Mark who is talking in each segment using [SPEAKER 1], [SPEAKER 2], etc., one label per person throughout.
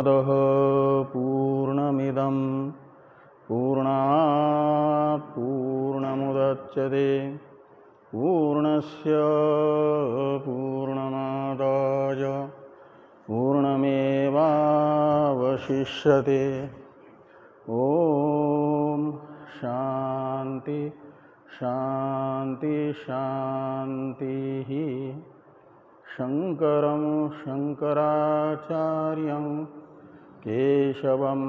[SPEAKER 1] पूर्णमदः पूर्णमिदं पूर्णात् पूर्णमुदच्यते पूर्णस्य पूर्णमादाय पूर्णमेवावशिष्यते। ओम शांति शांति शांति। शंकरं शंकराचार्यं केशवं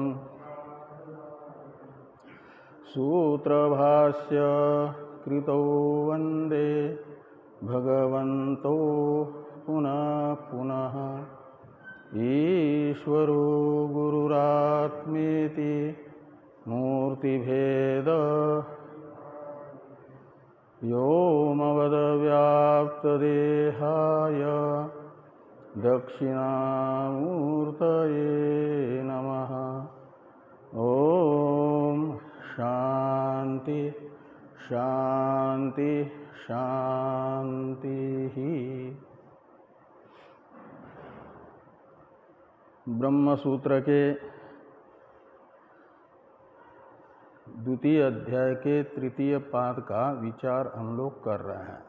[SPEAKER 1] सूत्रभाष्य कृतौ वंदे भगवन्तो पुनः पुनः। ईश्वरो गुरुरात्मेति मूर्तिभेद व्योमवद्व्याप्तदेहाय दक्षिणामूर्तये नमः। ओम शांति शांति शांति। ब्रह्म सूत्र के द्वितीय अध्याय के तृतीय पाद का विचार हम लोग कर रहे हैं।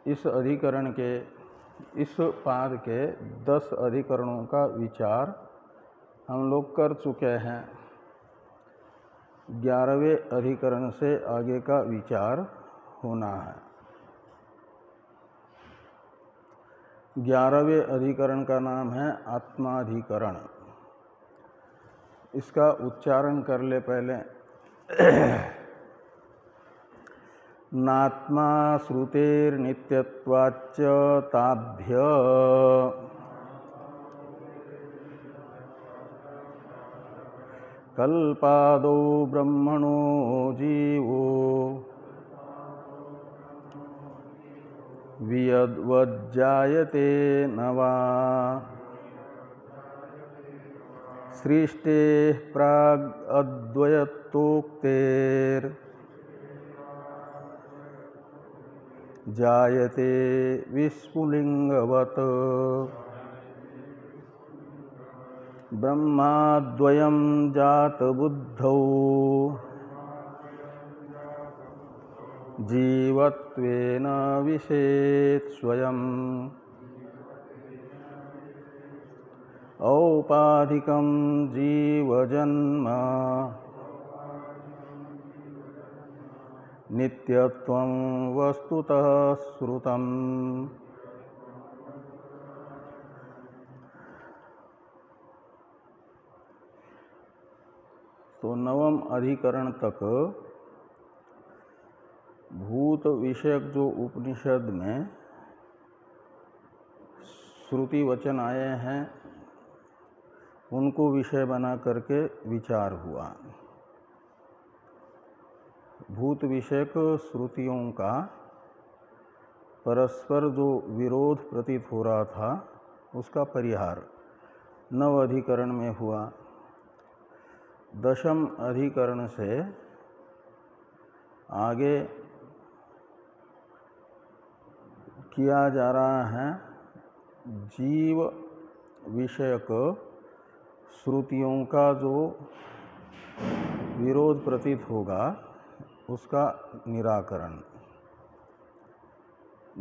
[SPEAKER 1] इस अधिकरण के इस पाद के 10 अधिकरणों का विचार हम लोग कर चुके हैं। 11वें अधिकरण से आगे का विचार होना है। 11वें अधिकरण का नाम है आत्माधिकरण। इसका उच्चारण कर ले पहले। नात्मा श्रुतेर्नित्यत्वाच्च ताभ्य कल्पादौ ब्रह्मणो जीवो वियद्वज्जायते न वा सृष्टेः प्रागद्वयतोक्तेर् जायते विस्फुलिंगवत् ब्रह्माद्वयं जातबुद्धौ जीवत्वेन विशेत् स्वयम् औपाधिकं जीवजन्म नित्यत्वं वस्तुतः श्रुतम्। तो नवम अधिकरण तक भूत विषयक जो उपनिषद में श्रुति वचन आए हैं उनको विषय बना करके विचार हुआ। भूत विषयक श्रुतियों का परस्पर जो विरोध प्रतीत हो रहा था उसका परिहार नव अधिकरण में हुआ। 10वें अधिकरण से आगे किया जा रहा है जीव विषयक श्रुतियों का जो विरोध प्रतीत होगा उसका निराकरण।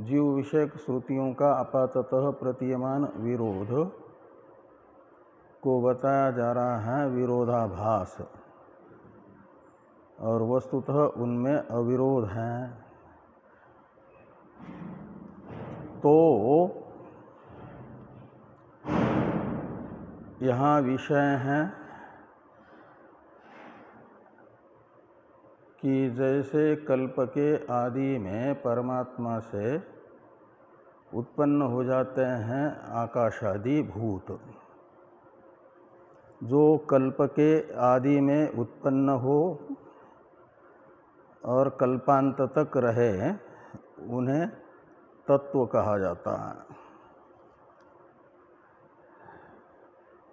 [SPEAKER 1] जीव विषयक श्रुतियों का आपाततः प्रतीयमान विरोध को बताया जा रहा है विरोधाभास, और वस्तुतः उनमें अविरोध है। तो यहाँ विषय है कि जैसे कल्प के आदि में परमात्मा से उत्पन्न हो जाते हैं आकाशादि भूत, जो कल्प के आदि में उत्पन्न हो और कल्पांत तक रहे उन्हें तत्व कहा जाता है।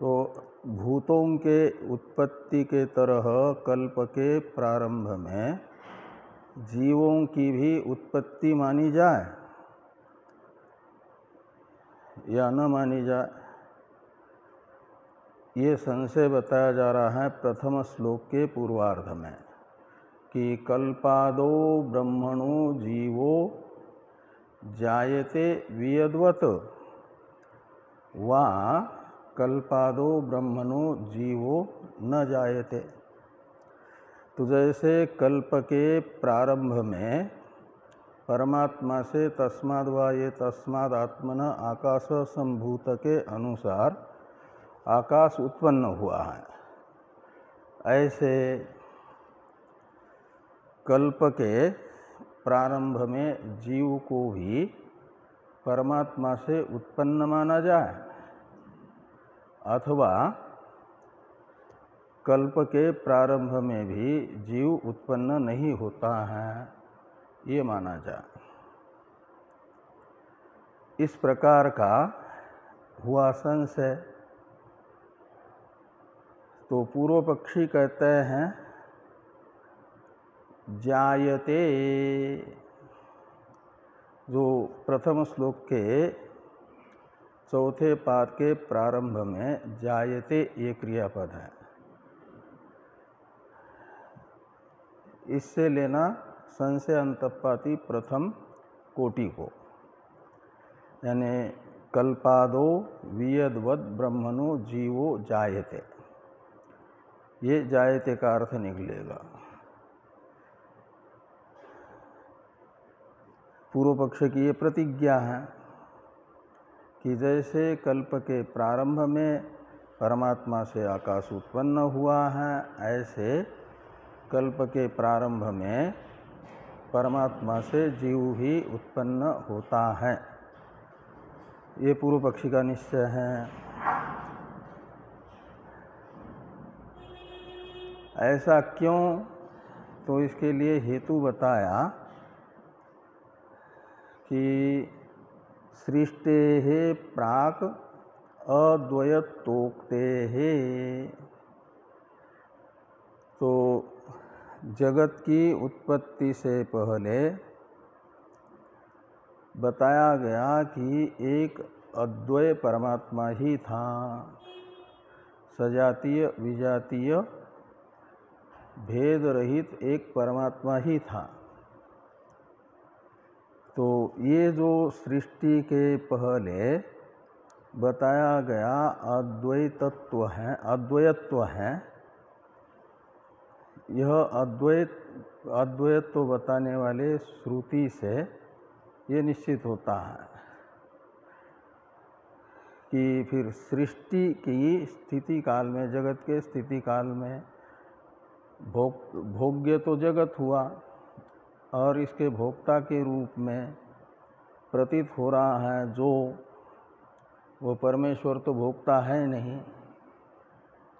[SPEAKER 1] तो भूतों के उत्पत्ति के तरह कल्प के प्रारंभ में जीवों की भी उत्पत्ति मानी जाए, या न मानी जाए, ये संशय बताया जा रहा है प्रथम श्लोक के पूर्वार्ध में कि कल्पादो ब्रह्मणो जीवो जायते वियद्वत् वा कल्पादो ब्रह्मणो जीवो न जायते। तो जैसे कल्प के प्रारंभ में परमात्मा से तस्माद् वा ये तस्माद् आत्मन आकाश संभूत के अनुसार आकाश उत्पन्न हुआ है, ऐसे कल्प के प्रारंभ में जीव को भी परमात्मा से उत्पन्न माना जाए, अथवा कल्प के प्रारंभ में भी जीव उत्पन्न नहीं होता है, ये माना जाए। इस प्रकार का हुआ संशय। तो पूर्व पक्षी कहते हैं जायते, जो प्रथम श्लोक के चौथे पाद के प्रारंभ में जायते ये क्रियापद है, इससे लेना संशय अंतपाती प्रथम कोटि को, यानी कल्पादो वियद्वद् ब्रह्मणो जीवो जायते, ये जायते का अर्थ निकलेगा। पूर्व पक्ष की ये प्रतिज्ञा है कि जैसे कल्प के प्रारंभ में परमात्मा से आकाश उत्पन्न हुआ है, ऐसे कल्प के प्रारंभ में परमात्मा से जीव भी उत्पन्न होता है, ये पूर्व पक्षी का निश्चय है। ऐसा क्यों? तो इसके लिए हेतु बताया कि सृष्टेः प्राक् अद्वयतोक्तेः, तो जगत की उत्पत्ति से पहले बताया गया कि एक अद्वय परमात्मा ही था, सजातीय विजातीय भेद रहित एक परमात्मा ही था। तो ये जो सृष्टि के पहले बताया गया अद्वैतत्व है, अद्वयत्व है, यह अद्वैतत्व बताने वाले श्रुति से ये निश्चित होता है कि फिर सृष्टि की स्थिति काल में, जगत के स्थिति काल में भोग्य तो जगत हुआ और इसके भोक्ता के रूप में प्रतीत हो रहा है जो, वो परमेश्वर तो भोक्ता है नहीं,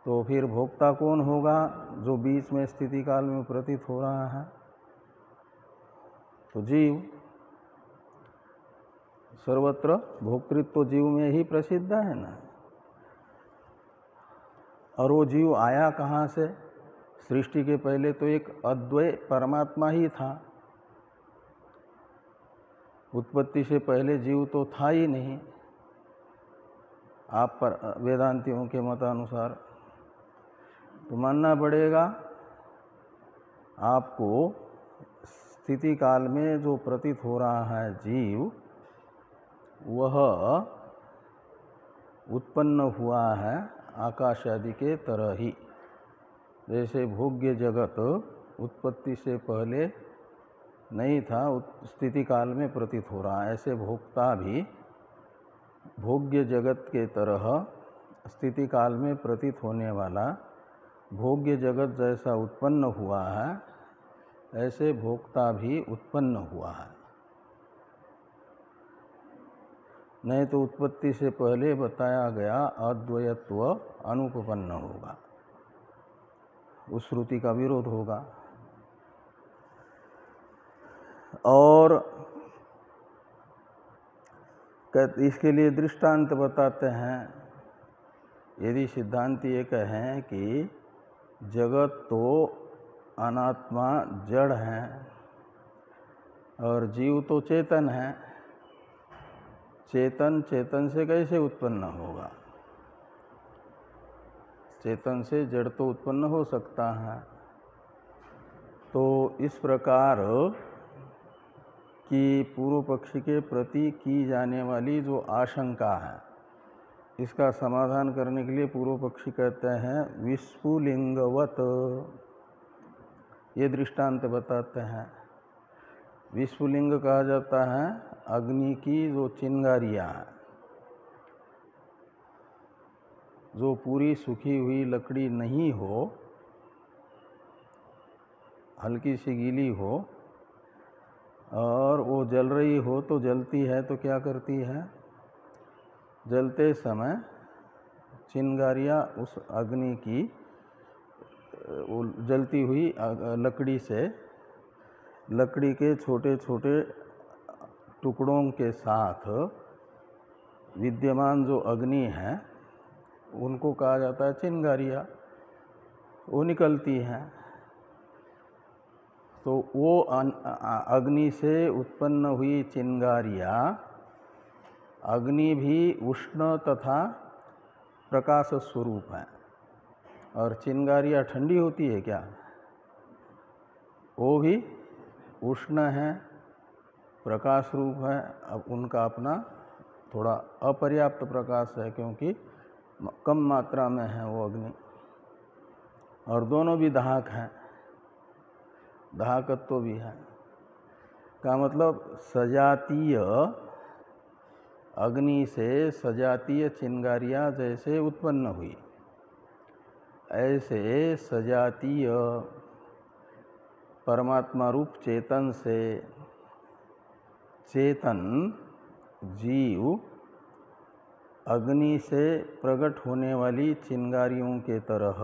[SPEAKER 1] तो फिर भोक्ता कौन होगा? जो बीच में स्थिति काल में प्रतीत हो रहा है, तो जीव। सर्वत्र भोक्तृत्व जीव में ही प्रसिद्ध है ना। और वो जीव आया कहाँ से? सृष्टि के पहले तो एक अद्वय परमात्मा ही था, उत्पत्ति से पहले जीव तो था ही नहीं, आप पर वेदांतियों के मतानुसार। तो मानना पड़ेगा आपको स्थिति काल में जो प्रतीत हो रहा है जीव, वह उत्पन्न हुआ है आकाश आदि के तरह ही। जैसे भोग्य जगत उत्पत्ति से पहले नहीं था, स्थिति काल में प्रतीत हो रहा है, ऐसे भोक्ता भी भोग्य जगत के तरह स्थिति काल में प्रतीत होने वाला भोग्य जगत जैसा उत्पन्न हुआ है, ऐसे भोक्ता भी उत्पन्न हुआ है। नहीं तो उत्पत्ति से पहले बताया गया अद्वयत्व अनुपपन्न होगा, उस श्रुति का विरोध होगा। और इसके लिए दृष्टांत बताते हैं। यदि सिद्धांत ये कहें कि जगत तो अनात्मा जड़ है और जीव तो चेतन है, चेतन चेतन से कैसे उत्पन्न होगा? चेतन से जड़ तो उत्पन्न हो सकता है। तो इस प्रकार की पूर्व पक्षी के प्रति की जाने वाली जो आशंका है, इसका समाधान करने के लिए पूर्व पक्षी कहते हैं विस्फुलिंगवत, ये दृष्टांत बताते हैं। विस्फुलिंग कहा जाता है अग्नि की जो चिंगारियाँ हैं, जो पूरी सूखी हुई लकड़ी नहीं हो, हल्की सी गीली हो और वो जल रही हो, तो जलती है तो क्या करती है? जलते समय चिंगारियाँ उस अग्नि की जलती हुई लकड़ी से, लकड़ी के छोटे छोटे टुकड़ों के साथ विद्यमान जो अग्नि है उनको कहा जाता है चिंगारियाँ, वो निकलती हैं। तो वो अग्नि से उत्पन्न हुई चिंगारियाँ, अग्नि भी उष्ण तथा प्रकाश स्वरूप है, और चिंगारियाँ ठंडी होती है क्या? वो भी उष्ण है, प्रकाश रूप है। अब उनका अपना थोड़ा अपर्याप्त प्रकाश है, क्योंकि कम मात्रा में है वो अग्नि, और दोनों भी दाहक हैं, दाहकत्व भी है। का मतलब सजातीय अग्नि से सजातीय चिंगारियाँ जैसे उत्पन्न हुई, ऐसे सजातीय परमात्मा रूप चेतन से चेतन जीव अग्नि से प्रकट होने वाली चिंगारियों के तरह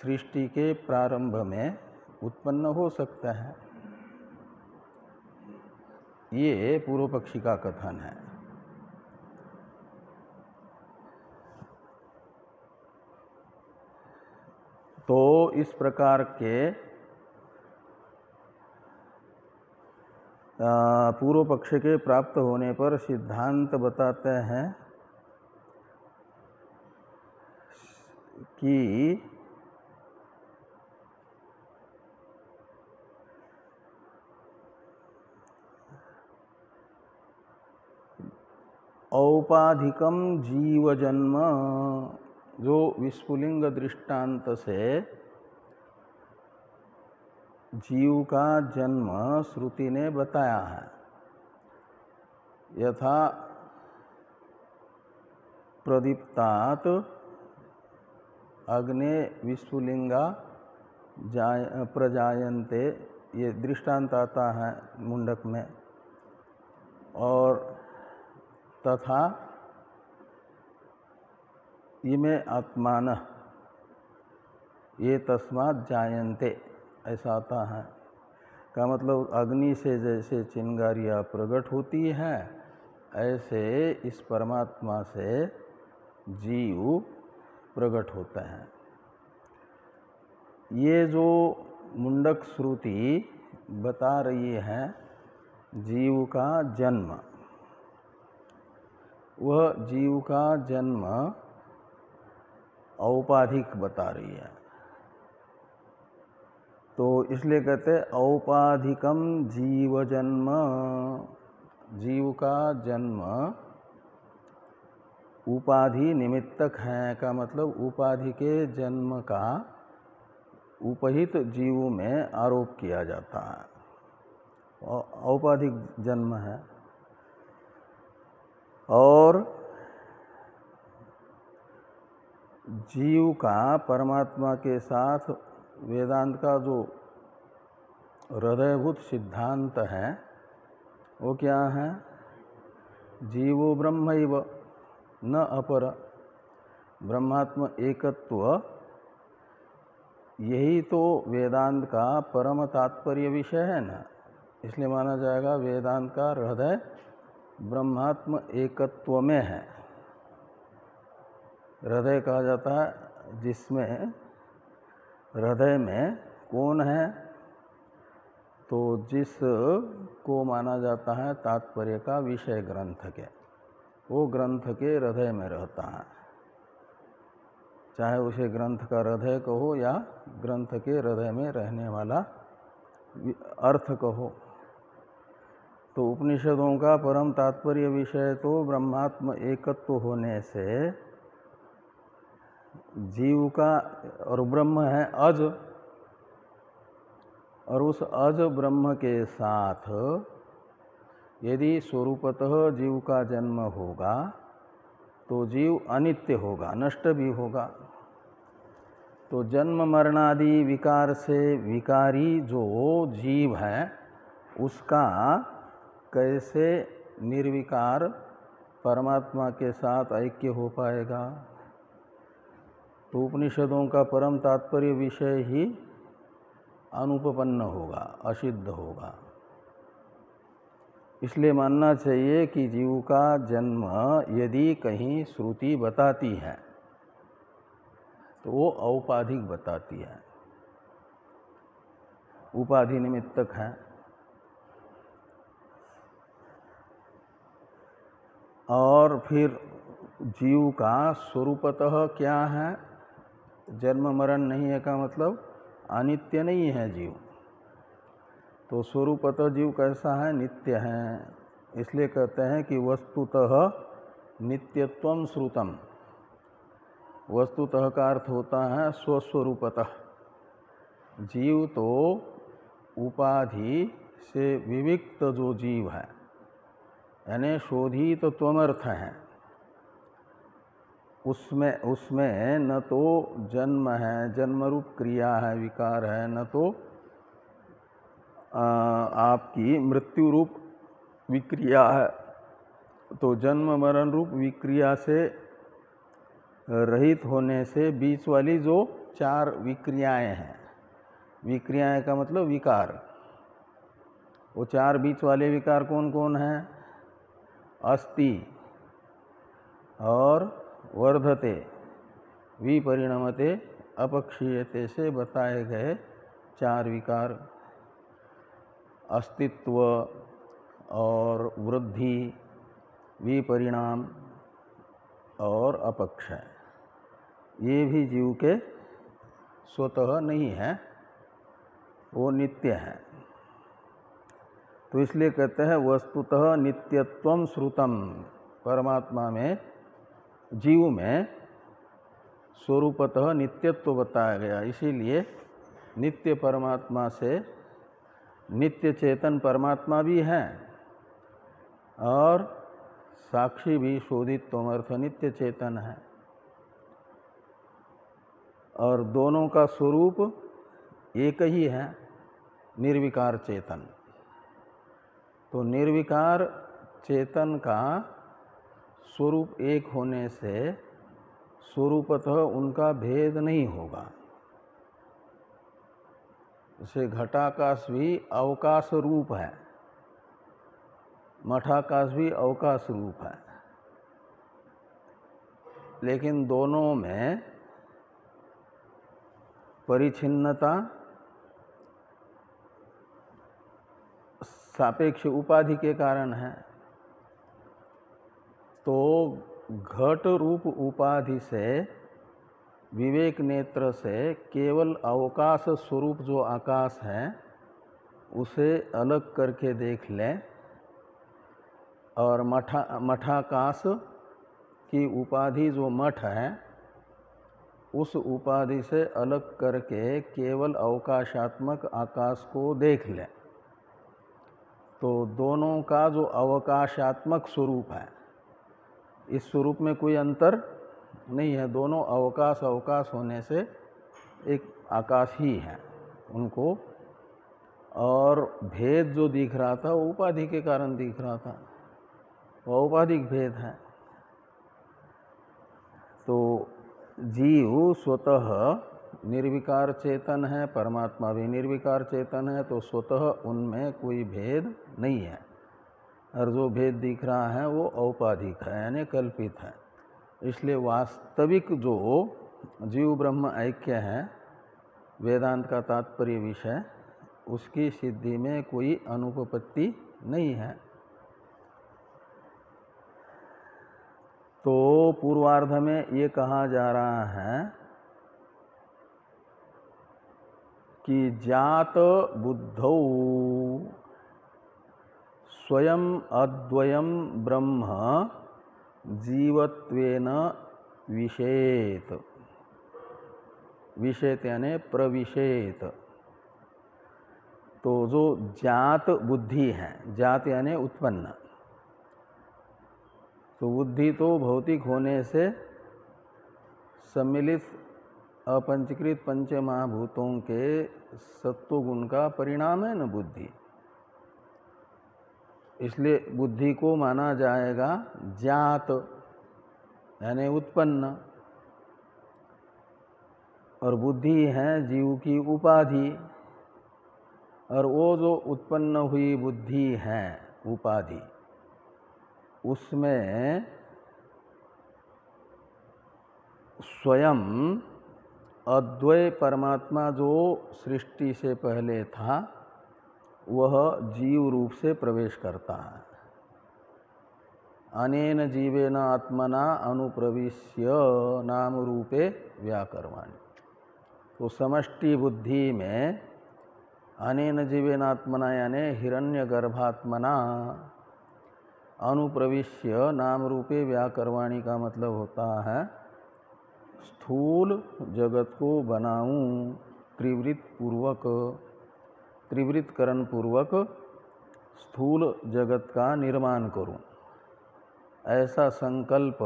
[SPEAKER 1] सृष्टि के प्रारंभ में उत्पन्न हो सकते हैं। ये पूर्व पक्षी का कथन है। तो इस प्रकार के पूर्व पक्ष के प्राप्त होने पर सिद्धांत बताते हैं कि औपाधिकम जीव जन्म, जो विस्फुलिंग दृष्टांत से जीव का जन्म श्रुति ने बताया है, यथा प्रदीप्तात् अग्ने विस्फुलिंगा प्रजायन्ते, ये दृष्टांत आता है मुंडक में। और तथा इमे आत्मान ये तस्मात् जायन्ते, ऐसा आता है। का मतलब अग्नि से जैसे चिंगारियाँ प्रकट होती हैं, ऐसे इस परमात्मा से जीव प्रकट होते हैं। ये जो मुंडक श्रुति बता रही है जीव का जन्म, वह जीव का जन्म औपाधिक बता रही है। तो इसलिए कहते हैं औपाधिकम जीव जन्म, जीव का जन्म उपाधि निमित्तक है। का मतलब उपाधि के जन्म का उपहित जीव में आरोप किया जाता है, औपाधिक जन्म है। और जीव का परमात्मा के साथ वेदांत का जो हृदयभूत सिद्धांत है वो क्या है? जीवो ब्रह्मैव न अपर, ब्रह्मात्म एकत्व, यही तो वेदांत का परम तात्पर्य विषय है ना। इसलिए माना जाएगा वेदांत का हृदय ब्रह्मात्म एकत्व में है। हृदय कहा जाता है जिसमें, हृदय में कौन है? तो जिस को माना जाता है तात्पर्य का विषय ग्रंथ के, वो ग्रंथ के हृदय में रहता है, चाहे उसे ग्रंथ का हृदय कहो या ग्रंथ के हृदय में रहने वाला अर्थ कहो। तो उपनिषदों का परम तात्पर्य विषय तो ब्रह्मात्म एकत्व होने से जीव का, और ब्रह्म है अज, और उस अज ब्रह्म के साथ यदि स्वरूपतः जीव का जन्म होगा तो जीव अनित्य होगा, नष्ट भी होगा। तो जन्म मरणादि विकार से विकारी जो जीव है उसका कैसे निर्विकार परमात्मा के साथ ऐक्य हो पाएगा? तो उपनिषदों का परम तात्पर्य विषय ही अनुपपन्न होगा, असिद्ध होगा। इसलिए मानना चाहिए कि जीव का जन्म यदि कहीं श्रुति बताती है तो वो औपाधिक बताती है, उपाधि निमित्तक है। और फिर जीव का स्वरूपतः क्या है? जन्म मरण नहीं है का मतलब अनित्य नहीं है जीव। तो स्वरूपतः जीव कैसा है? नित्य है। इसलिए कहते हैं कि वस्तुतः नित्यत्वम श्रुतम। वस्तुतः का अर्थ होता है स्वस्वरूपतः। जीव तो उपाधि से विविक्त जो जीव है, यानी शोधित त्वमर्थ है, उसमें न तो जन्म है, जन्म रूप क्रिया है, विकार है, न तो आपकी मृत्यु रूप विक्रिया है। तो जन्म मरण रूप विक्रिया से रहित होने से बीच वाली जो चार विक्रियाएं हैं, विक्रियाएं का मतलब विकार, वो चार बीच वाले विकार कौन कौन हैं? अस्ति और वर्धते, विपरिणमते, अपक्षीयते से बताए गए चार विकार, अस्तित्व और वृद्धि, विपरिणाम और अपक्षय, ये भी जीव के स्वतः नहीं है, वो नित्य है। तो इसलिए कहते हैं वस्तुतः नित्यत्वम श्रुतम। परमात्मा में, जीव में स्वरूपतः नित्यत्व बताया गया, इसीलिए नित्य परमात्मा से नित्य चेतन परमात्मा भी है और साक्षी भी शोधित तोमर्थ नित्य चेतन है, और दोनों का स्वरूप एक ही है, निर्विकार चेतन। तो निर्विकार चेतन का स्वरूप एक होने से स्वरूपतः उनका भेद नहीं होगा। जैसे घटाकाश भी अवकाश रूप है, मठाकाश भी अवकाश रूप है, लेकिन दोनों में परिच्छिन्नता सापेक्ष उपाधि के कारण है। तो घट रूप उपाधि से, विवेक नेत्र से केवल अवकाश स्वरूप जो आकाश है उसे अलग करके देख लें, और मठाकाश की उपाधि जो मठ है उस उपाधि से अलग करके केवल अवकाशात्मक आकाश को देख लें, तो दोनों का जो अवकाशात्मक स्वरूप है, इस स्वरूप में कोई अंतर नहीं है। दोनों अवकाश अवकाश होने से एक आकाश ही है उनको, और भेद जो दिख रहा था वो उपाधि के कारण दिख रहा था, वो औपाधिक भेद है। तो जीव स्वतः निर्विकार चेतन है, परमात्मा भी निर्विकार चेतन है, तो स्वतः उनमें कोई भेद नहीं है, और जो भेद दिख रहा है वो औपाधिक है, यानी कल्पित है। इसलिए वास्तविक जो जीव ब्रह्म ऐक्य है, वेदांत का तात्पर्य विषय, उसकी सिद्धि में कोई अनुपपत्ति नहीं है। तो पूर्वार्ध में ये कहा जा रहा है कि जात बुद्धौ स्वयं अद्वयं ब्रह्म जीवत्वेन विषेत। विषेत यानी प्रविशेत। तो जो जात बुद्धि है, जात यानी उत्पन्न, तो बुद्धि तो भौतिक होने से सम्मिलित अपंचीकृत पंच महाभूतों के सत्वगुण का परिणाम है न बुद्धि। इसलिए बुद्धि को माना जाएगा जात यानी उत्पन्न, और बुद्धि है जीव की उपाधि। और वो जो उत्पन्न हुई बुद्धि है उपाधि, उसमें स्वयं अद्वय परमात्मा जो सृष्टि से पहले था वह जीव रूप से प्रवेश करता है। अनेन जीवेन आत्मना अनुप्रविश्य नाम रूपे व्याकरवाणी। तो समष्टि बुद्धि में अनेन जीवेन आत्मना यानी हिरण्यगर्भात्मना अनुप्रविश्य नाम रूपे व्याकरवाणी का मतलब होता है स्थूल जगत को बनाऊं त्रिवृत्तकरण पूर्वक स्थूल जगत का निर्माण करूं, ऐसा संकल्प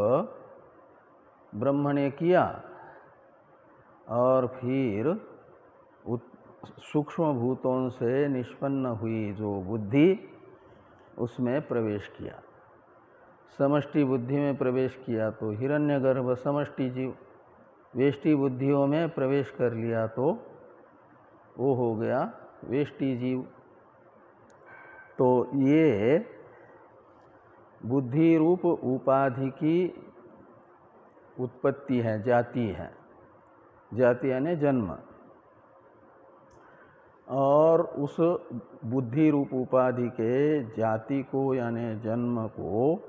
[SPEAKER 1] ब्रह्म ने किया और फिर सूक्ष्म भूतों से निष्पन्न हुई जो बुद्धि उसमें प्रवेश किया। समष्टि बुद्धि में प्रवेश किया तो हिरण्यगर्भ समष्टि जीव, वेष्टि बुद्धियों में प्रवेश कर लिया तो वो हो गया वेष्टि जीव। तो ये बुद्धि रूप उपाधि की उत्पत्ति है, जाति है। जाति यानी जन्म। और उस बुद्धि रूप उपाधि के जाति को यानी जन्म को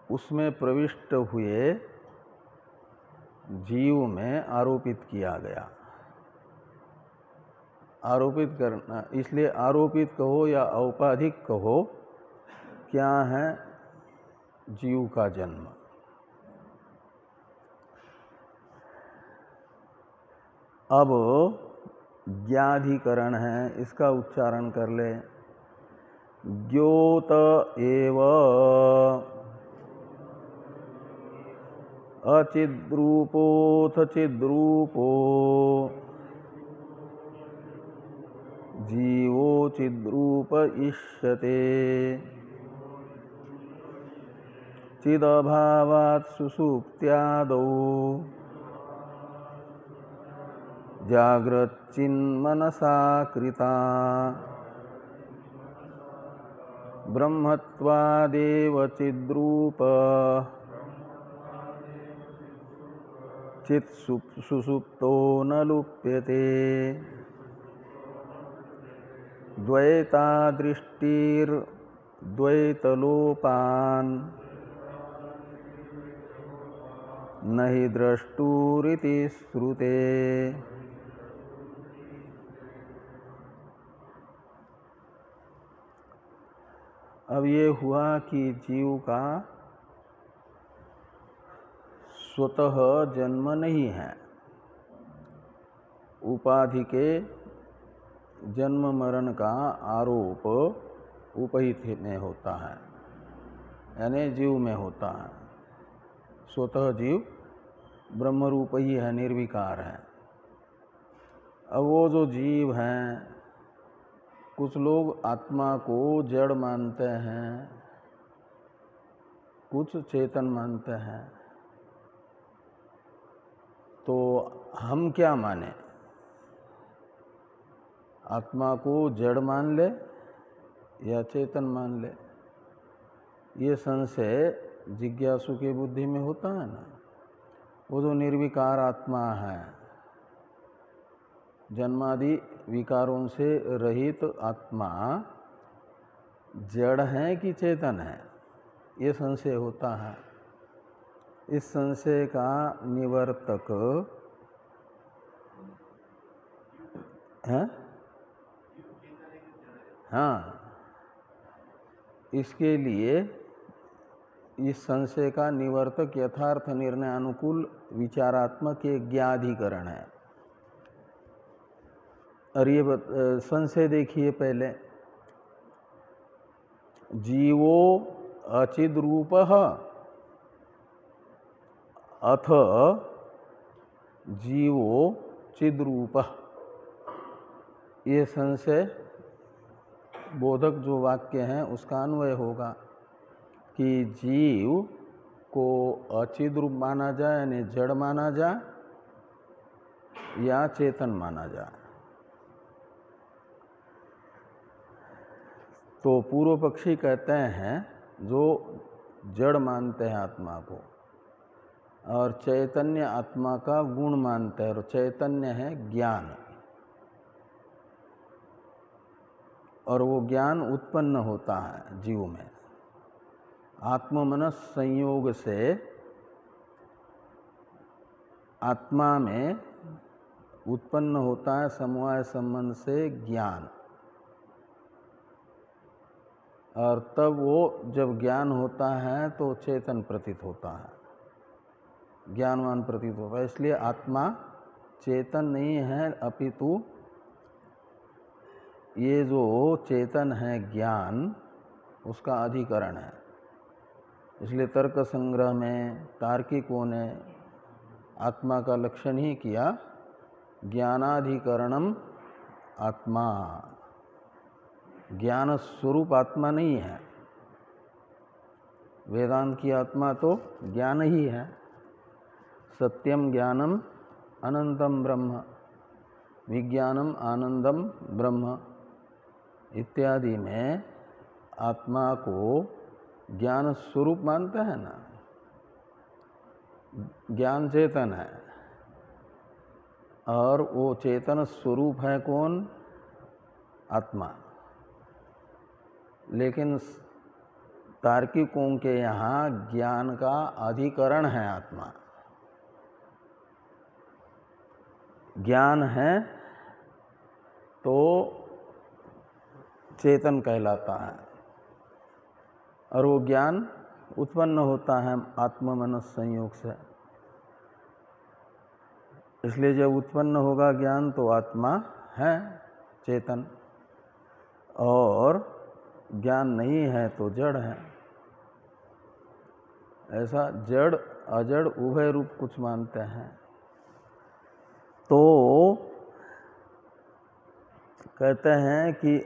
[SPEAKER 1] उसमें प्रविष्ट हुए जीव में आरोपित किया गया। आरोपित करना, इसलिए आरोपित कहो या औपाधिक कहो, क्या है जीव का जन्म। अब ज्ञाधिकरण है, इसका उच्चारण कर ले। ज्योत एव अचिद्रूपोऽथ चिद्रूपो जीवो चिद्रूप इष्यते। चिदभावात् सुषुप्त्यादौ जाग्रच्चिन्मनसा कृता ब्रह्मत्वादेव चिद्रूप चित् सुषुप्तो न लुप्यते। द्वैतादृष्टिर्द्वैतलोपान् न हि द्रष्टुरिति श्रुते। अब ये हुआ कि जीव का स्वतः जन्म नहीं है, उपाधि के जन्म मरण का आरोप उपहित में होता है, यानी जीव में होता है। स्वतः जीव ब्रह्मरूप ही है, निर्विकार है। अब वो जो जीव हैं, कुछ लोग आत्मा को जड़ मानते हैं, कुछ चेतन मानते हैं। तो हम क्या माने? आत्मा को जड़ मान ले या चेतन मान ले? ये संशय जिज्ञासु की बुद्धि में होता है ना। वो जो निर्विकार आत्मा है, जन्मादि विकारों से रहित आत्मा जड़ है कि चेतन है, ये संशय होता है। इस संशय का निवर्तक है, हाँ, इसके लिए इस संशय का निवर्तक यथार्थ निर्णय अनुकूल विचारात्मक एक ज्ञाधिकरण है। और ये संशय देखिए पहले, जीवो अचिद रूप अथ जीवो चिद्रूप, ये संशय बोधक जो वाक्य हैं उसका अन्वय होगा कि जीव को अचिद रूप माना जाए यानी जड़ माना जाए या चेतन माना जाए। तो पूर्व पक्षी कहते हैं जो जड़ मानते हैं आत्मा को और चैतन्य आत्मा का गुण मानते हैं, और चैतन्य है ज्ञान, और वो ज्ञान उत्पन्न होता है जीव में आत्म मनस संयोग से। आत्मा में उत्पन्न होता है समवाय संबंध से ज्ञान, और तब वो जब ज्ञान होता है तो चेतन प्रतीत होता है, ज्ञानवान प्रतीत होता है। इसलिए आत्मा चेतन नहीं है, अपितु ये जो चेतन है ज्ञान उसका अधिकरण है। इसलिए तर्क संग्रह में तार्किकों ने आत्मा का लक्षण ही किया ज्ञानाधिकरणम आत्मा, ज्ञान स्वरूप आत्मा नहीं है। वेदांत की आत्मा तो ज्ञान ही है। सत्यम ज्ञानम अनंतम ब्रह्म, विज्ञानम आनंदम ब्रह्म इत्यादि में आत्मा को ज्ञान स्वरूप मानते हैं ना। ज्ञान चेतन है और वो चेतन स्वरूप है कौन? आत्मा। लेकिन तार्किकों के यहाँ ज्ञान का अधिकरण है आत्मा। ज्ञान है तो चेतन कहलाता है, और वो ज्ञान उत्पन्न होता है आत्म मनस संयोग से। इसलिए जब उत्पन्न होगा ज्ञान तो आत्मा है चेतन, और ज्ञान नहीं है तो जड़ है। ऐसा जड़ अजड़ उभय रूप कुछ मानते हैं। तो कहते हैं कि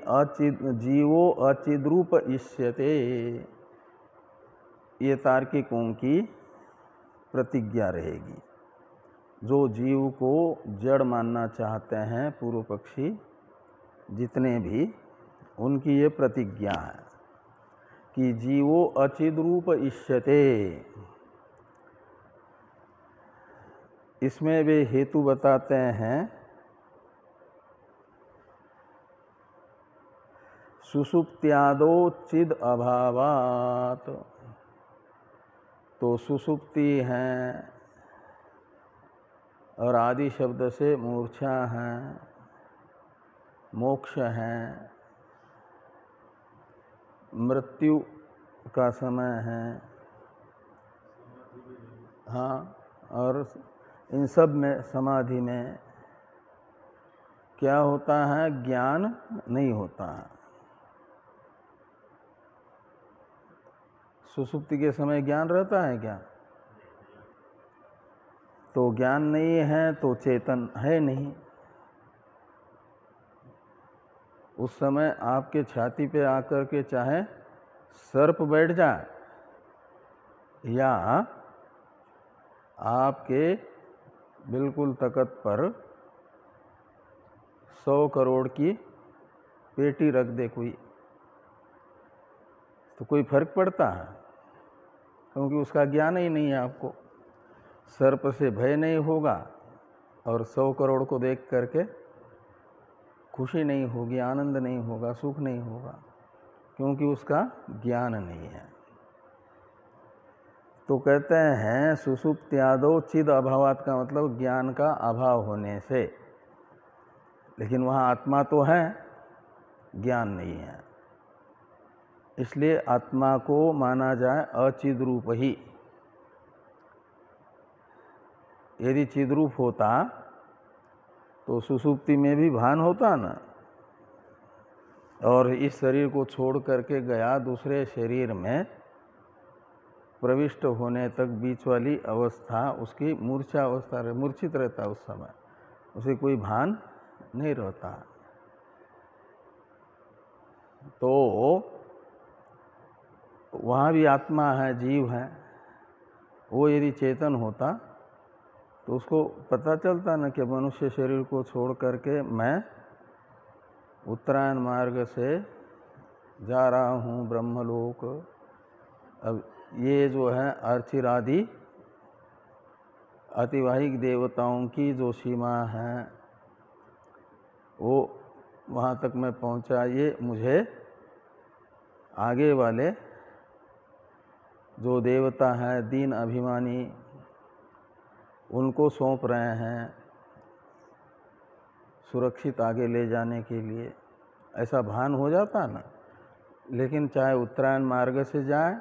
[SPEAKER 1] जीवो अचिद्रूप इष्यते, ये तार्किकों की प्रतिज्ञा रहेगी। जो जीव को जड़ मानना चाहते हैं पूर्व पक्षी जितने भी, उनकी ये प्रतिज्ञा है कि जीवो अचिद्रूप इष्यते। इसमें वे हेतु बताते हैं सुषुप्त्यादो चिद अभावात। तो सुषुप्ति है और आदि शब्द से मूर्छा है, मोक्ष है, मृत्यु का समय है, हाँ, और इन सब में समाधि में क्या होता है? ज्ञान नहीं होता है। सुषुप्ति के समय ज्ञान रहता है क्या? तो ज्ञान नहीं है तो चेतन है नहीं। उस समय आपके छाती पे आकर के चाहे सर्प बैठ जाए या आपके बिल्कुल तकत पर 100 करोड़ की पेटी रख दे कोई, तो कोई फर्क पड़ता है? क्योंकि उसका ज्ञान ही नहीं है आपको। सर्प से भय नहीं होगा और 100 करोड़ को देख करके खुशी नहीं होगी, आनंद नहीं होगा, सुख नहीं होगा, क्योंकि उसका ज्ञान नहीं है। तो कहते हैं सुषुप्त्यादौ चिद अभावात का मतलब ज्ञान का अभाव होने से, लेकिन वहाँ आत्मा तो है, ज्ञान नहीं है, इसलिए आत्मा को माना जाए अचिद रूप ही। यदि चिद्रूप होता तो सुषुप्ति में भी भान होता ना, और इस शरीर को छोड़ करके गया दूसरे शरीर में प्रविष्ट होने तक बीच वाली अवस्था उसकी मूर्छा अवस्था, मूर्छित रहता, उस समय उसे कोई भान नहीं रहता। तो वहाँ भी आत्मा है, जीव है, वो यदि चेतन होता तो उसको पता चलता ना कि मनुष्य शरीर को छोड़ करके मैं उत्तरायण मार्ग से जा रहा हूँ ब्रह्मलोक। अब ये जो है अर्चिरादि अतिवाहिक देवताओं की जो सीमा है वो वहाँ तक मैं पहुँचा, ये मुझे आगे वाले जो देवता हैं दीन अभिमानी उनको सौंप रहे हैं सुरक्षित आगे ले जाने के लिए, ऐसा भान हो जाता ना। लेकिन चाहे उत्तरायण मार्ग से जाए,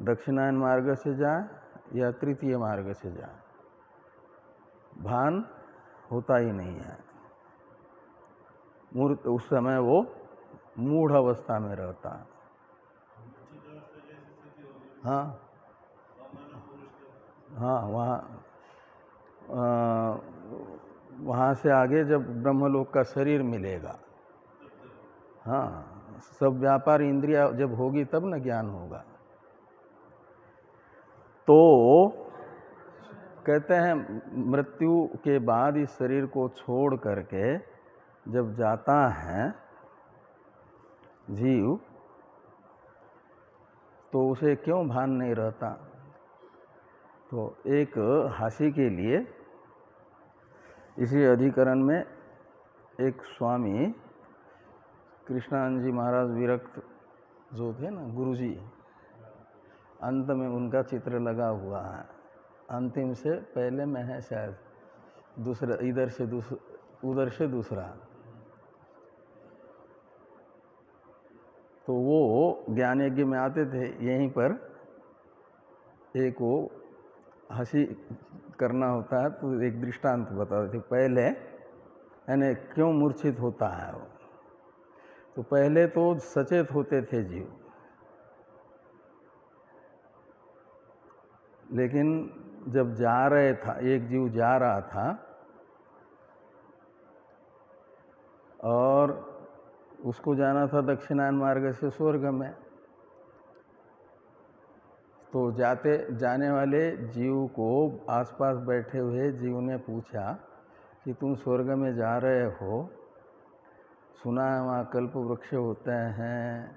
[SPEAKER 1] दक्षिणायन मार्ग से जाए या तृतीय मार्ग से जाए, भान होता ही नहीं है। मूर्त उस समय वो मूढ़ अवस्था में रहता है। हाँ हाँ, वहाँ से आगे जब ब्रह्मलोक का शरीर मिलेगा, हाँ, सब व्यापार इंद्रिया जब होगी तब ना ज्ञान होगा। तो कहते हैं मृत्यु के बाद इस शरीर को छोड़ करके जब जाता है जीव, तो उसे क्यों भान नहीं रहता। तो एक हास्य के लिए इसी अधिकरण में एक स्वामी कृष्णानंद जी महाराज विरक्त जो थे ना गुरुजी, अंत में उनका चित्र लगा हुआ है, अंतिम से पहले में है शायद, दूसरा इधर से उधर से दूसरा। तो वो ज्ञान यज्ञ में आते थे, यहीं पर एक वो हंसी करना होता है तो एक दृष्टांत बताते थे। पहले यानी क्यों मूर्छित होता है वो, तो पहले तो सचेत होते थे जीव, लेकिन जब जा रहे था, एक जीव जा रहा था और उसको जाना था दक्षिणायन मार्ग से स्वर्ग में, तो जाने वाले जीव को आसपास बैठे हुए जीव ने पूछा कि तुम स्वर्ग में जा रहे हो, सुना है वहाँ कल्प वृक्ष होते हैं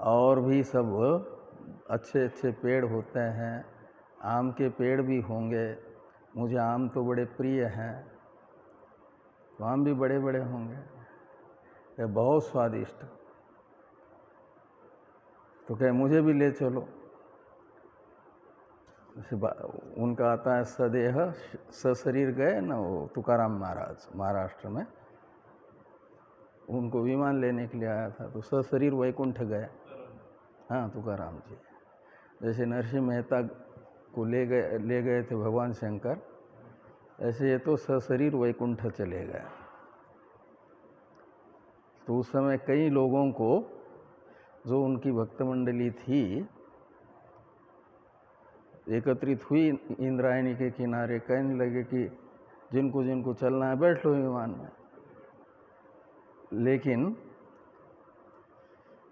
[SPEAKER 1] और भी सब अच्छे अच्छे पेड़ होते हैं, आम के पेड़ भी होंगे, मुझे आम तो बड़े प्रिय हैं, तो आम भी बड़े बड़े होंगे, ये बहुत स्वादिष्ट। तो कहे मुझे भी ले चलो। उनका आता है सदेह सशरीर गए ना वो तुकाराम महाराज महाराष्ट्र में, उनको विमान लेने के लिए आया था, तो सशरीर वैकुंठ गए। हाँ, तुकाराम जी, जैसे नरसिंह मेहता को ले गए थे भगवान शंकर, ऐसे ये तो सशरीर वैकुंठ चले गए। तो उस समय कई लोगों को जो उनकी भक्त मंडली थी एकत्रित हुई इंद्रायणी के किनारे, कहने लगे कि जिनको जिनको चलना है बैठ लो विमान में। लेकिन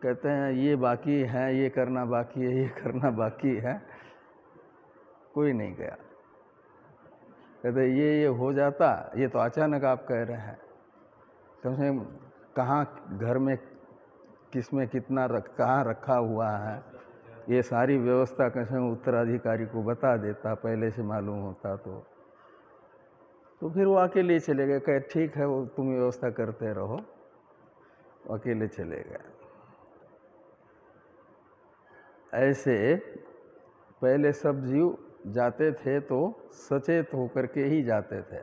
[SPEAKER 1] कहते हैं ये बाकी है, ये करना बाकी है, ये करना बाकी है, कोई नहीं गया। कहते ये हो जाता, ये तो अचानक आप कह रहे हैं, कम से कम कहाँ घर में किस में कितना कहाँ रखा हुआ है, ये सारी व्यवस्था कम से कम उत्तराधिकारी को बता देता, पहले से मालूम होता तो। तो फिर वो अकेले ही चले गए, कहे ठीक है वो तुम व्यवस्था करते रहो, अकेले चले गए। ऐसे पहले सब जीव जाते थे तो सचेत होकर के ही जाते थे।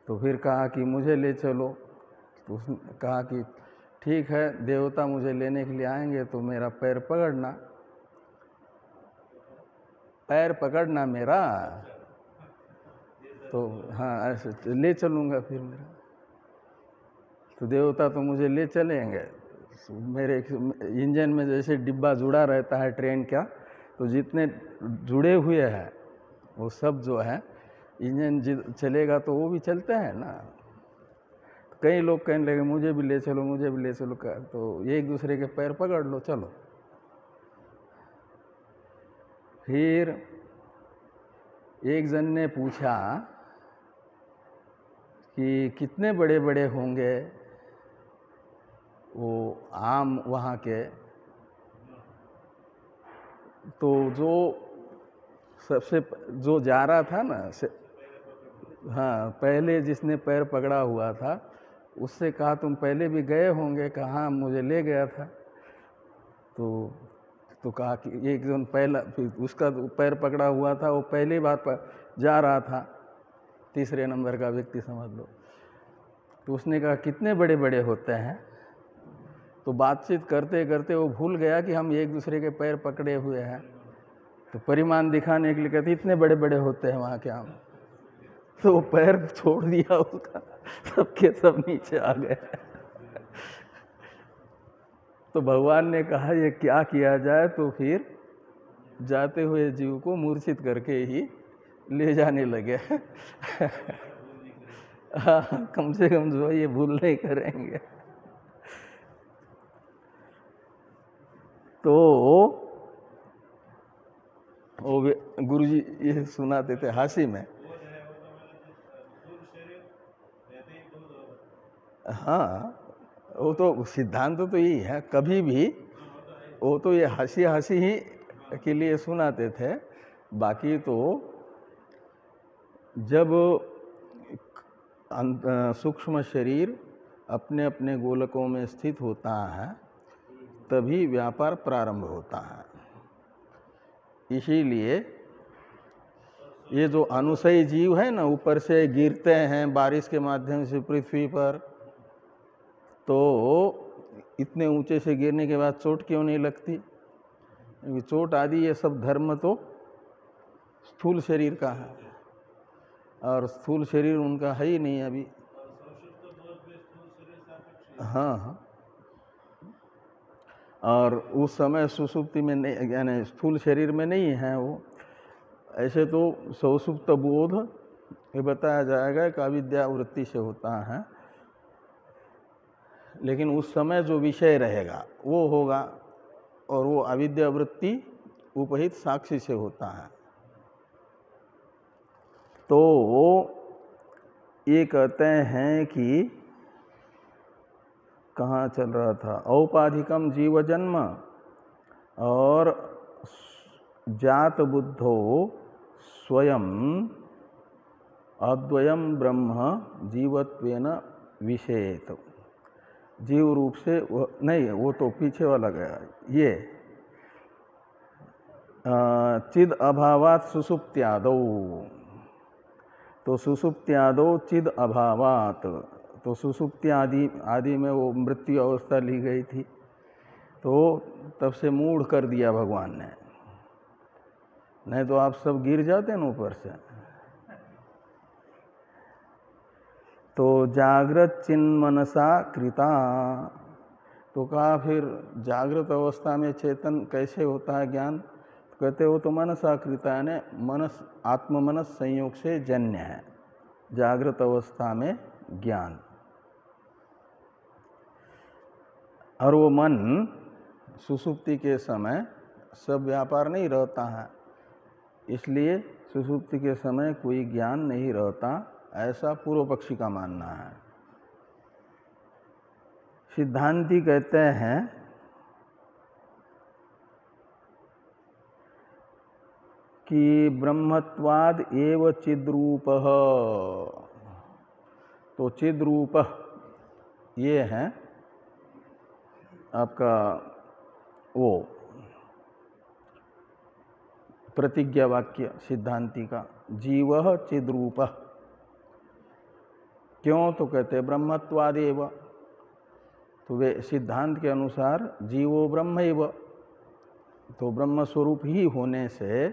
[SPEAKER 1] तो फिर कहा कि मुझे ले चलो, तो उसने कहा कि ठीक है देवता मुझे लेने के लिए आएंगे तो मेरा पैर पकड़ना, पैर पकड़ना मेरा, तो हाँ ऐसे ले चलूँगा फिर मेरा। तो देवता तो मुझे ले चलेंगे, मेरे इंजन में जैसे डिब्बा जुड़ा रहता है ट्रेन का, तो जितने जुड़े हुए हैं वो सब जो है इंजन चलेगा तो वो भी चलता है ना। तो कई लोग कहने लगे मुझे भी ले चलो, मुझे भी ले चलो, तो एक दूसरे के पैर पकड़ लो चलो। फिर एक जन ने पूछा कि कितने बड़े बड़े होंगे वो आम वहाँ के। तो जो सबसे जो जा रहा था ना हाँ पहले जिसने पैर पकड़ा हुआ था उससे कहा तुम पहले भी गए होंगे, कहाँ मुझे ले गया था। तो कहा कि एक जन पहला, फिर उसका पैर पकड़ा हुआ था वो पहली बार जा रहा था, तीसरे नंबर का व्यक्ति समझ लो। तो उसने कहा कितने बड़े बड़े होते हैं। तो बातचीत करते करते वो भूल गया कि हम एक दूसरे के पैर पकड़े हुए हैं। तो परिमाण दिखाने के लिए कहते इतने बड़े बड़े होते हैं वहाँ के आम। तो वो पैर छोड़ दिया उसका, सबके सब नीचे आ गए। तो भगवान ने कहा ये क्या किया जाए, तो फिर जाते हुए जीव को मूर्छित करके ही ले जाने लगे। हाँ, कम से कम जो ये भूल नहीं करेंगे। तो वो गुरुजी ये सुनाते थे हंसी में। हाँ वो तो सिद्धांत तो यही है, कभी भी वो तो ये हंसी हंसी ही के लिए सुनाते थे। बाकी तो जब सूक्ष्म शरीर अपने अपने गोलकों में स्थित होता है तभी व्यापार प्रारंभ होता है। इसीलिए ये जो अनुसयी जीव है ना, ऊपर से गिरते हैं बारिश के माध्यम से पृथ्वी पर, तो इतने ऊंचे से गिरने के बाद चोट क्यों नहीं लगती? क्योंकि चोट आदि ये सब धर्म तो स्थूल शरीर का है, और स्थूल शरीर उनका है ही नहीं अभी। हाँ हाँ, और उस समय सुसुप्ति में नहीं, यानी स्थूल शरीर में नहीं है वो। ऐसे तो सौसुप्त बोध ये बताया जाएगा कि अविद्या वृत्ति से होता है, लेकिन उस समय जो विषय रहेगा वो होगा, और वो अविद्या वृत्ति उपहित साक्षी से होता है। तो ये कहते हैं कि कहाँ चल रहा था, औपाधिकम जीव जन्म और जात बुद्धो स्वयं अद्वयम ब्रह्म जीवत्वेन विषेत। जीव रूप से वो नहीं, वो तो पीछे वाला गया। ये चिद अभावात सुसुप्त्यादौ, तो सुसुप्त्यादौ चिद अभावात, तो सुसुप्ति आदि में वो मृत्यु अवस्था ली गई थी, तो तब से मूढ़ कर दिया भगवान ने, नहीं तो आप सब गिर जाते ना ऊपर से। तो जागृत चिन्मनसा कृता, तो कहा फिर जागृत अवस्था में चेतन कैसे होता है ज्ञान? तो कहते हो तो मनसा कृता, यानी मनस आत्ममनस संयोग से जन्य है जागृत अवस्था में ज्ञान। और वो मन सुसुप्ति के समय सब व्यापार नहीं रहता है, इसलिए सुसुप्ति के समय कोई ज्ञान नहीं रहता, ऐसा पूर्व पक्षी का मानना है। सिद्धांती कहते हैं कि ब्रह्मत्वाद एव चिद्रूपः, तो चिद्रूपः ये है आपका वो प्रतिज्ञा वाक्य सिद्धांति का, जीवः चिद्रूपः। क्यों? तो कहते ब्रह्मत्वादेव, तो वे सिद्धांत के अनुसार जीवो ब्रह्मैव, तो ब्रह्म स्वरूप ही होने से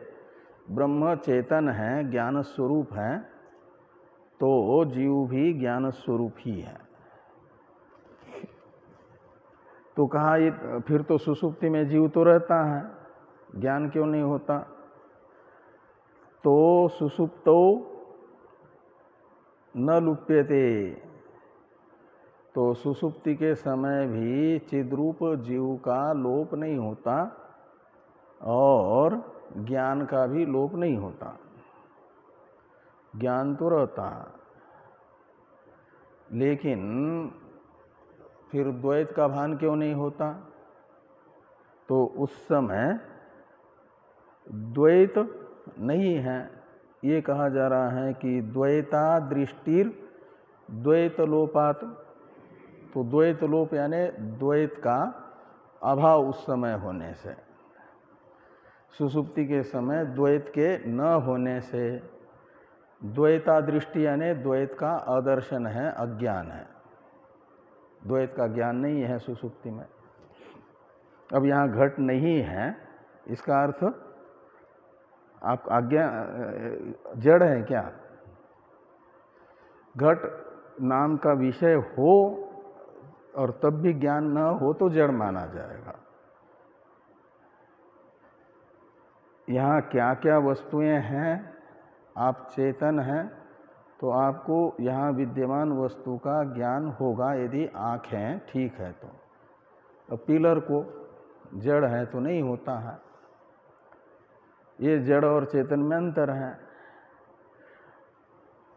[SPEAKER 1] ब्रह्म चेतन है, ज्ञान स्वरूप है, तो जीव भी ज्ञान स्वरूप ही है। तो कहा ये फिर तो सुषुप्ति में जीव तो रहता है, ज्ञान क्यों नहीं होता? तो सुषुप्तो न लुप्यते, तो सुषुप्ति के समय भी चिद्रूप जीव का लोप नहीं होता और ज्ञान का भी लोप नहीं होता, ज्ञान तो रहता है। लेकिन फिर द्वैत का भान क्यों नहीं होता? तो उस समय द्वैत नहीं है, ये कहा जा रहा है कि द्वैता दृष्टिर द्वैत लोपात, तो द्वैत लोप यानी द्वैत का अभाव उस समय होने से, सुषुप्ति के समय द्वैत के न होने से, द्वैता दृष्टि यानी द्वैत का अदर्शन है, अज्ञान है, द्वैत का ज्ञान नहीं है सुषुप्ति में। अब यहाँ घट नहीं है, इसका अर्थ आप आज्ञा जड़ है क्या? घट नाम का विषय हो और तब भी ज्ञान न हो तो जड़ माना जाएगा। यहाँ क्या क्या वस्तुएं हैं, आप चेतन हैं तो आपको यहाँ विद्यमान वस्तु का ज्ञान होगा, यदि आँखें ठीक है तो। अब पिलर को जड़ है तो नहीं होता है, ये जड़ और चेतन में अंतर है।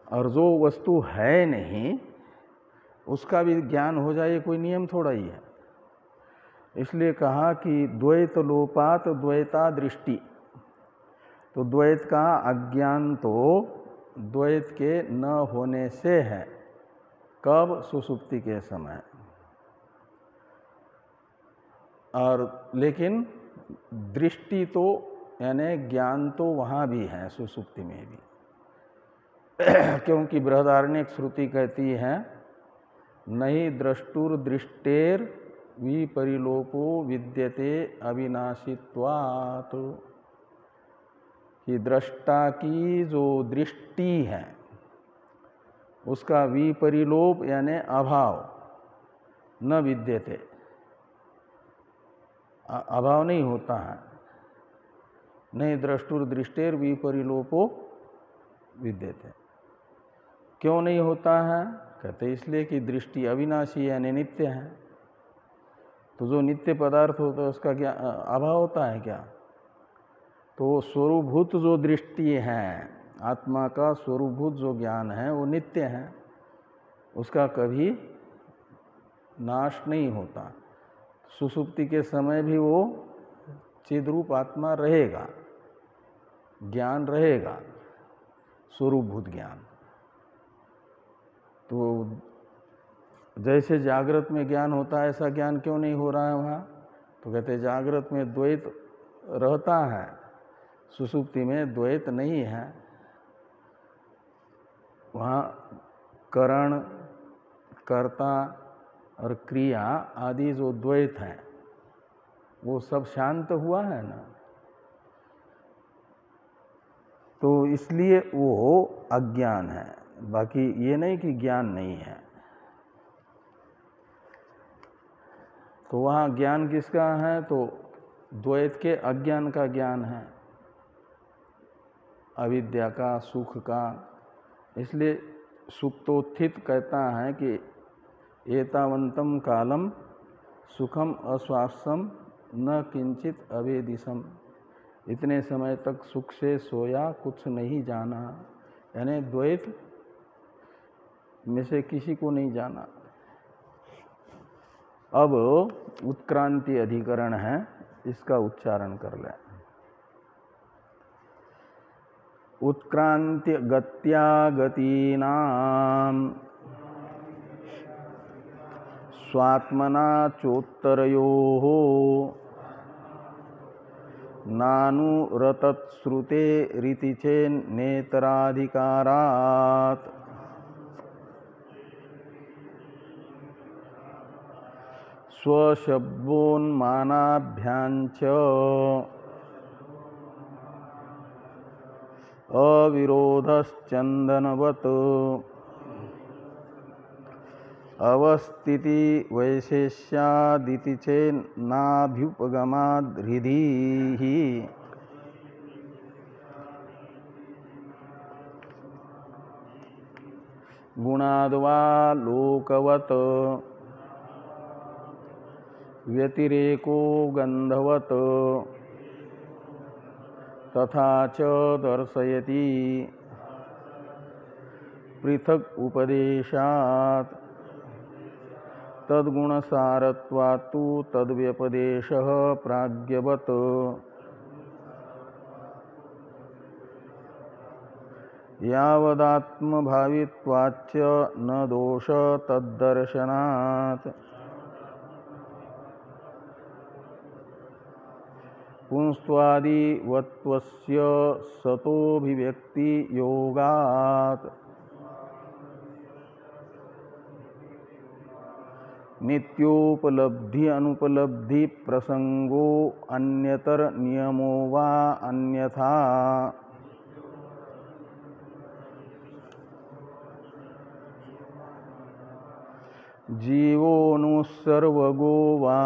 [SPEAKER 1] और जो वस्तु है नहीं उसका भी ज्ञान हो जाए, कोई नियम थोड़ा ही है। इसलिए कहा कि द्वैत लोपात द्वैता दृष्टि, तो द्वैत का अज्ञान तो द्वैत के न होने से है। कब? सुषुप्ति के समय। और लेकिन दृष्टि तो यानी ज्ञान तो वहाँ भी है सुषुप्ति में भी क्योंकि बृहदारण्यक श्रुति कहती है नहीं द्रष्टुर दृष्टेर विपरिलोपो विद्यते अविनाशित्वात्, कि दृष्टा की जो दृष्टि है उसका विपरिलोप यानी अभाव न विद्यते, अभाव नहीं होता है। नहीं द्रष्टुर दृष्टेर विपरिलोपो विद्यते, क्यों नहीं होता है? कहते इसलिए कि दृष्टि अविनाशी यानी नित्य है, तो जो नित्य पदार्थ होता है उसका क्या अभाव होता है क्या? तो स्वरूभूत जो दृष्टि है, आत्मा का स्वरूभूत जो ज्ञान है वो नित्य है, उसका कभी नाश नहीं होता। सुषुप्ति के समय भी वो चिद्रूप आत्मा रहेगा, ज्ञान रहेगा, स्वरूपभूत ज्ञान। तो जैसे जागृत में ज्ञान होता है ऐसा ज्ञान क्यों नहीं हो रहा है वहाँ? तो कहते जागृत में द्वैत रहता है, सुषुप्ति में द्वैत नहीं है। वहाँ करण, कर्ता और क्रिया आदि जो द्वैत हैं वो सब शांत हुआ है ना, तो इसलिए वो अज्ञान है, बाकी ये नहीं कि ज्ञान नहीं है। तो वहाँ ज्ञान किसका है? तो द्वैत के अज्ञान का ज्ञान है, अविद्या का, सुख का। इसलिए सुप्तोत्थित कहता है कि एतावंतम कालम सुखम अस्वास्थ्यम न किंचित अवेदिशम, इतने समय तक सुख से सोया कुछ नहीं जाना, यानी द्वैत में से किसी को नहीं जाना। अब उत्क्रांति अधिकरण है, इसका उच्चारण कर लें। उत्क्रांति गत्या गतीनां स्वात्मना चोत्तरयोः नानुरतश्रुते रीति चेन्नेतराधिकारात् स्वशब्दोन्मानाभ्याञ्च अविरोधश्चन्दनवत् अवस्थिति वैशेष्यादिति चेन्नाभ्युपगमाद्हृदिः गुणाद्वा लोकवत् व्यतिरेको गन्धवत् तथा च दर्शयति पृथक् उपदेशात् तद्गुणसारत्वात्तु तद्व्यपदेशः प्राज्ञवत् यावदात्मभावित्वाच्च न दोष तद्दर्शनात् पुंस्त्वादिवत्वस्य सतोऽभिव्यक्ति योगात् नित्योपलब्धि अनुपलब्धि प्रसंगो अन्यतर नियमो वा अन्यथा जीवोऽनुसर्वगो वा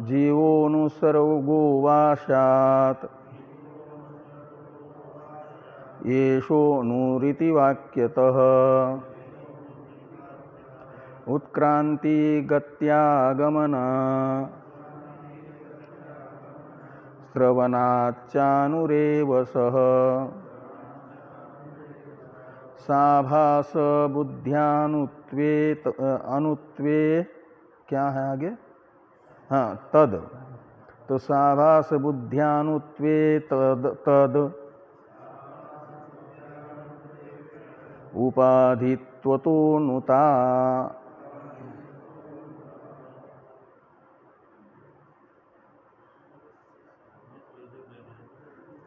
[SPEAKER 1] जीवोऽनुसर्वगो वा स्यात् येषो नुरिति वाक्यतः उत्क्रांति गत्यागमन श्रवणाच्चानुरेव सः साभास बुद्ध्यानुत्वे अनुत्वे क्या है आगे हाँ तद तो साभास बुद्ध्यानुत्वे तद उपाधित्वतो नुता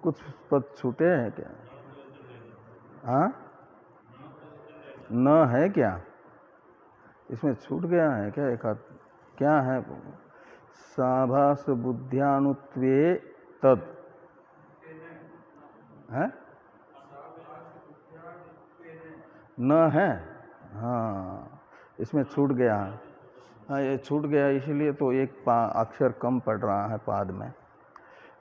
[SPEAKER 1] कुछ पद छूटे हैं क्या हाँ न है क्या इसमें छूट गया है क्या एक हाथ क्या है साभास बुद्ध्यानुत्वे तद है न है हाँ इसमें छूट गया है हाँ ये छूट गया इसलिए तो एक अक्षर कम पड़ रहा है पाद में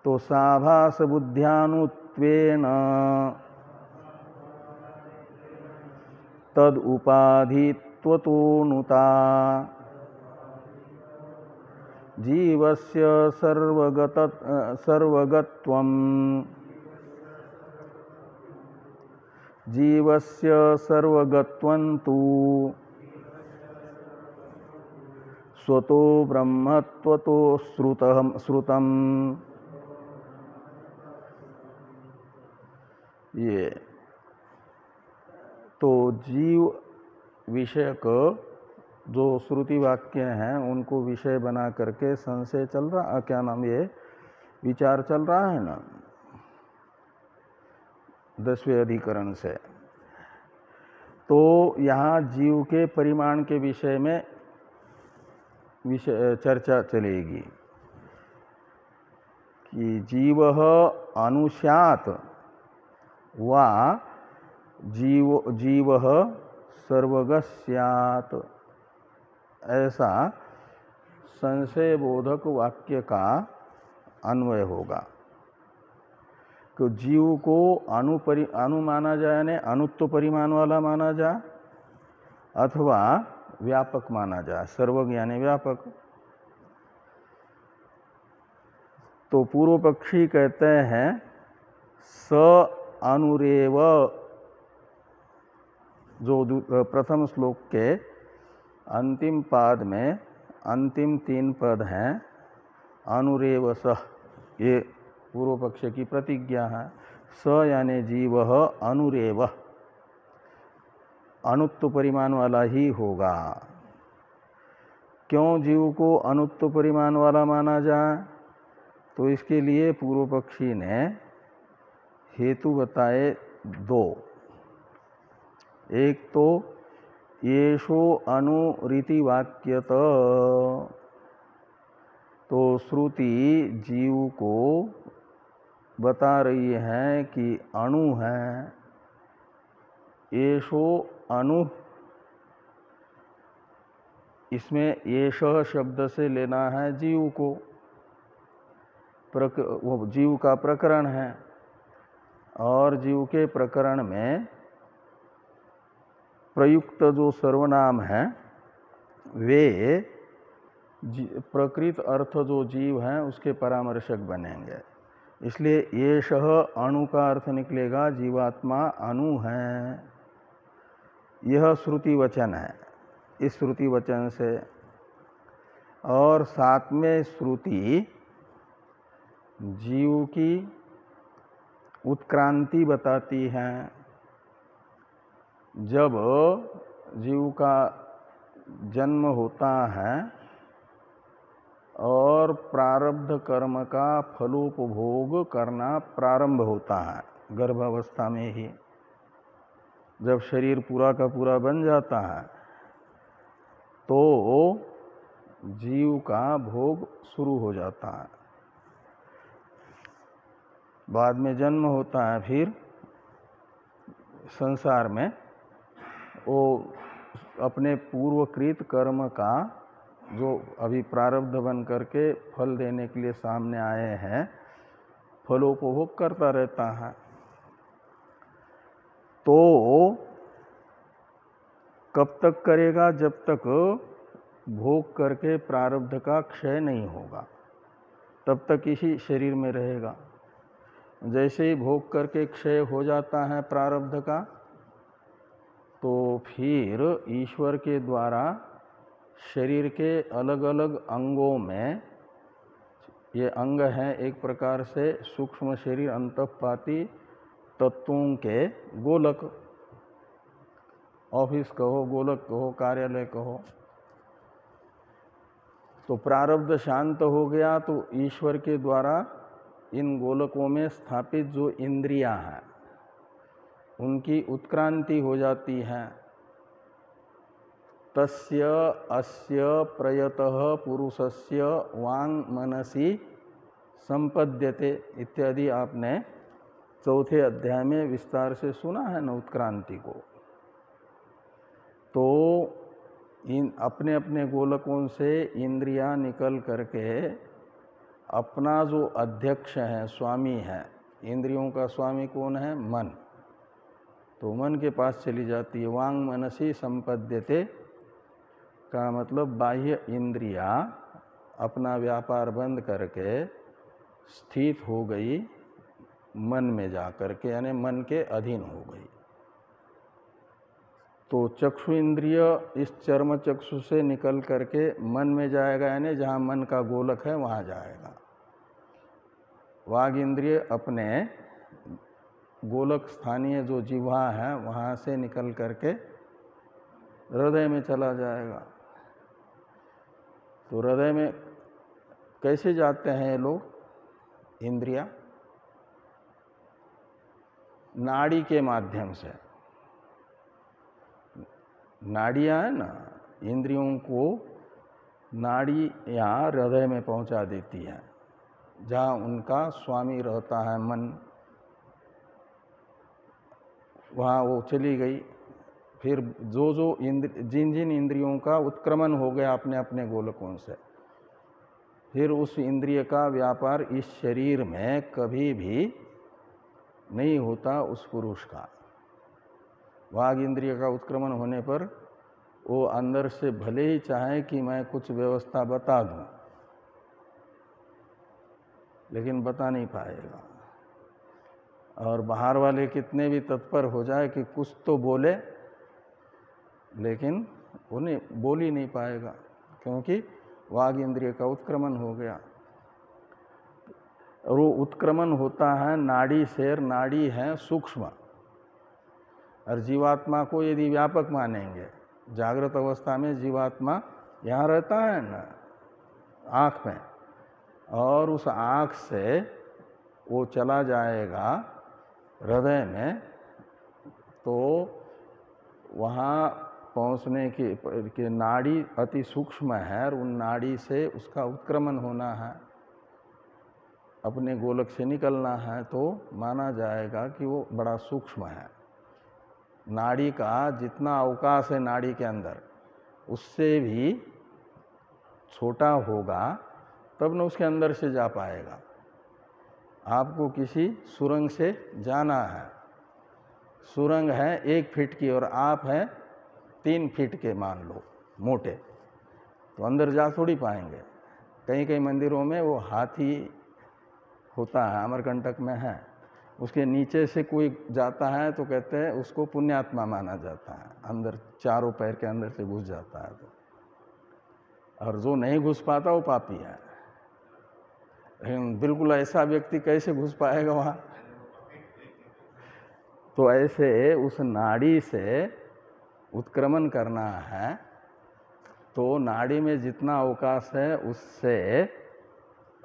[SPEAKER 1] तो साभास बुद्ध्यानुत्वेन तद उपाधित्वतो नुता जीवस्य सर्वगत्वम् जीवस्य सर्वगत्वन्तु स्वतो ब्रह्मत्वतो श्रुतम् ये तो जीव विषयक जो श्रुति वाक्य हैं उनको विषय बना करके संशय चल रहा क्या नाम ये विचार चल रहा है ना 10वें अधिकरण से। तो यहाँ जीव के परिमाण के विषय में चर्चा चलेगी कि जीव अनुस्यात् वा जीव सर्वगः स्यात् ऐसा संशय बोधक वाक्य का अन्वय होगा कि जीव को अनु माना जाए यानी अनुत्व परिमाण वाला माना जाए अथवा व्यापक माना जाए सर्वज्ञ यानी व्यापक। तो पूर्व पक्षी कहते हैं स अनुरेव जो प्रथम श्लोक के अंतिम पाद में अंतिम 3 पद हैं अनुरेव सह ये पूर्व पक्ष की प्रतिज्ञा है। स यानी जीव अनुरेव, अनुत्व परिमाण वाला ही होगा। क्यों जीव को अनुत्व परिमाण वाला माना जाए? तो इसके लिए पूर्व पक्षी ने हेतु बताए दो। एक तो येषो अनुरीति वाक्यत, तो श्रुति जीव को बता रही है कि अणु है। येषो अणु, इसमें येष शब्द से लेना है जीव को, वो जीव का प्रकरण है। और जीव के प्रकरण में प्रयुक्त जो सर्वनाम है वे प्रकृत अर्थ जो जीव है उसके परामर्शक बनेंगे। इसलिए येष अणु का अर्थ निकलेगा जीवात्मा अणु है। यह श्रुति वचन है। इस श्रुति वचन से और साथ में श्रुति जीव की उत्क्रांति बताती है। जब जीव का जन्म होता है और प्रारब्ध कर्म का फलोपभोग करना प्रारंभ होता है, गर्भावस्था में ही जब शरीर पूरा का पूरा बन जाता है तो जीव का भोग शुरू हो जाता है। बाद में जन्म होता है, फिर संसार में वो अपने पूर्वकृत कर्म का जो अभी प्रारब्ध बन करके फल देने के लिए सामने आए हैं, फलोपभोग करता रहता है। तो कब तक करेगा? जब तक भोग करके प्रारब्ध का क्षय नहीं होगा, तब तक इसी शरीर में रहेगा। जैसे ही भोग करके क्षय हो जाता है प्रारब्ध का, तो फिर ईश्वर के द्वारा शरीर के अलग अलग अंगों में, ये अंग हैं एक प्रकार से सूक्ष्म शरीर अंतःपाती तत्वों के गोलक, ऑफिस कहो, गोलक कहो, कार्यालय कहो। तो प्रारब्ध शांत हो गया तो ईश्वर के द्वारा इन गोलकों में स्थापित जो इंद्रियां हैं उनकी उत्क्रांति हो जाती है। तस्य अस्य प्रयतः पुरुषस्य वांग मनसी संपद्यते इत्यादि आपने चौथे अध्याय में विस्तार से सुना है न उत्क्रांति को। तो इन अपने अपने गोलकों से इंद्रियां निकल करके अपना जो अध्यक्ष है, स्वामी है, इंद्रियों का स्वामी कौन है? मन। तो मन के पास चली जाती है। वांग मनसी संपद्यते का मतलब बाह्य इंद्रियां अपना व्यापार बंद करके स्थित हो गई मन में जा करके, यानी मन के अधीन हो गई। तो चक्षु इंद्रिय इस चर्म चक्षु से निकल करके मन में जाएगा, यानी जहाँ मन का गोलक है वहाँ जाएगा। वाग इंद्रिय अपने गोलक स्थानीय जो जिह्वा है वहाँ से निकल करके हृदय में चला जाएगा। तो हृदय में कैसे जाते हैं ये लोग इंद्रिया? नाड़ी के माध्यम से। नाड़ियाँ है ना, इंद्रियों को नाड़ियाँ हृदय में पहुंचा देती है, जहाँ उनका स्वामी रहता है मन, वहाँ वो चली गई। फिर जो जो जिन जिन इंद्रियों का उत्क्रमण हो गया अपने अपने गोलकों से, फिर उस इंद्रिय का व्यापार इस शरीर में कभी भी नहीं होता उस पुरुष का। वाग इंद्रिय का उत्क्रमण होने पर वो अंदर से भले ही चाहे कि मैं कुछ व्यवस्था बता दूं, लेकिन बता नहीं पाएगा। और बाहर वाले कितने भी तत्पर हो जाए कि कुछ तो बोले, लेकिन उन्हें बोल ही नहीं पाएगा, क्योंकि वाग इंद्रिय का उत्क्रमण हो गया। और वो उत्क्रमण होता है नाड़ी से, और नाड़ी है सूक्ष्म। और जीवात्मा को यदि व्यापक मानेंगे, जागृत अवस्था में जीवात्मा यहाँ रहता है ना आँख में, और उस आँख से वो चला जाएगा हृदय में, तो वहाँ पहुँचने की नाड़ी अति सूक्ष्म है, और उन नाड़ी से उसका उत्क्रमण होना है, अपने गोलक से निकलना है, तो माना जाएगा कि वो बड़ा सूक्ष्म है। नाड़ी का जितना अवकाश है नाड़ी के अंदर, उससे भी छोटा होगा, तब न उसके अंदर से जा पाएगा। आपको किसी सुरंग से जाना है, सुरंग है 1 फीट की और आप हैं 3 फीट के मान लो मोटे, तो अंदर जा थोड़ी पाएंगे। कई कई मंदिरों में वो हाथी होता है, अमरकंटक में है, उसके नीचे से कोई जाता है तो कहते हैं उसको पुण्यात्मा माना जाता है, अंदर चारों पैर के अंदर से घुस जाता है तो। और जो नहीं घुस पाता वो पापी है। लेकिन बिल्कुल ऐसा व्यक्ति कैसे घुस पाएगा वहाँ? तो ऐसे उस नाड़ी से उत्क्रमण करना है, तो नाड़ी में जितना अवकाश है उससे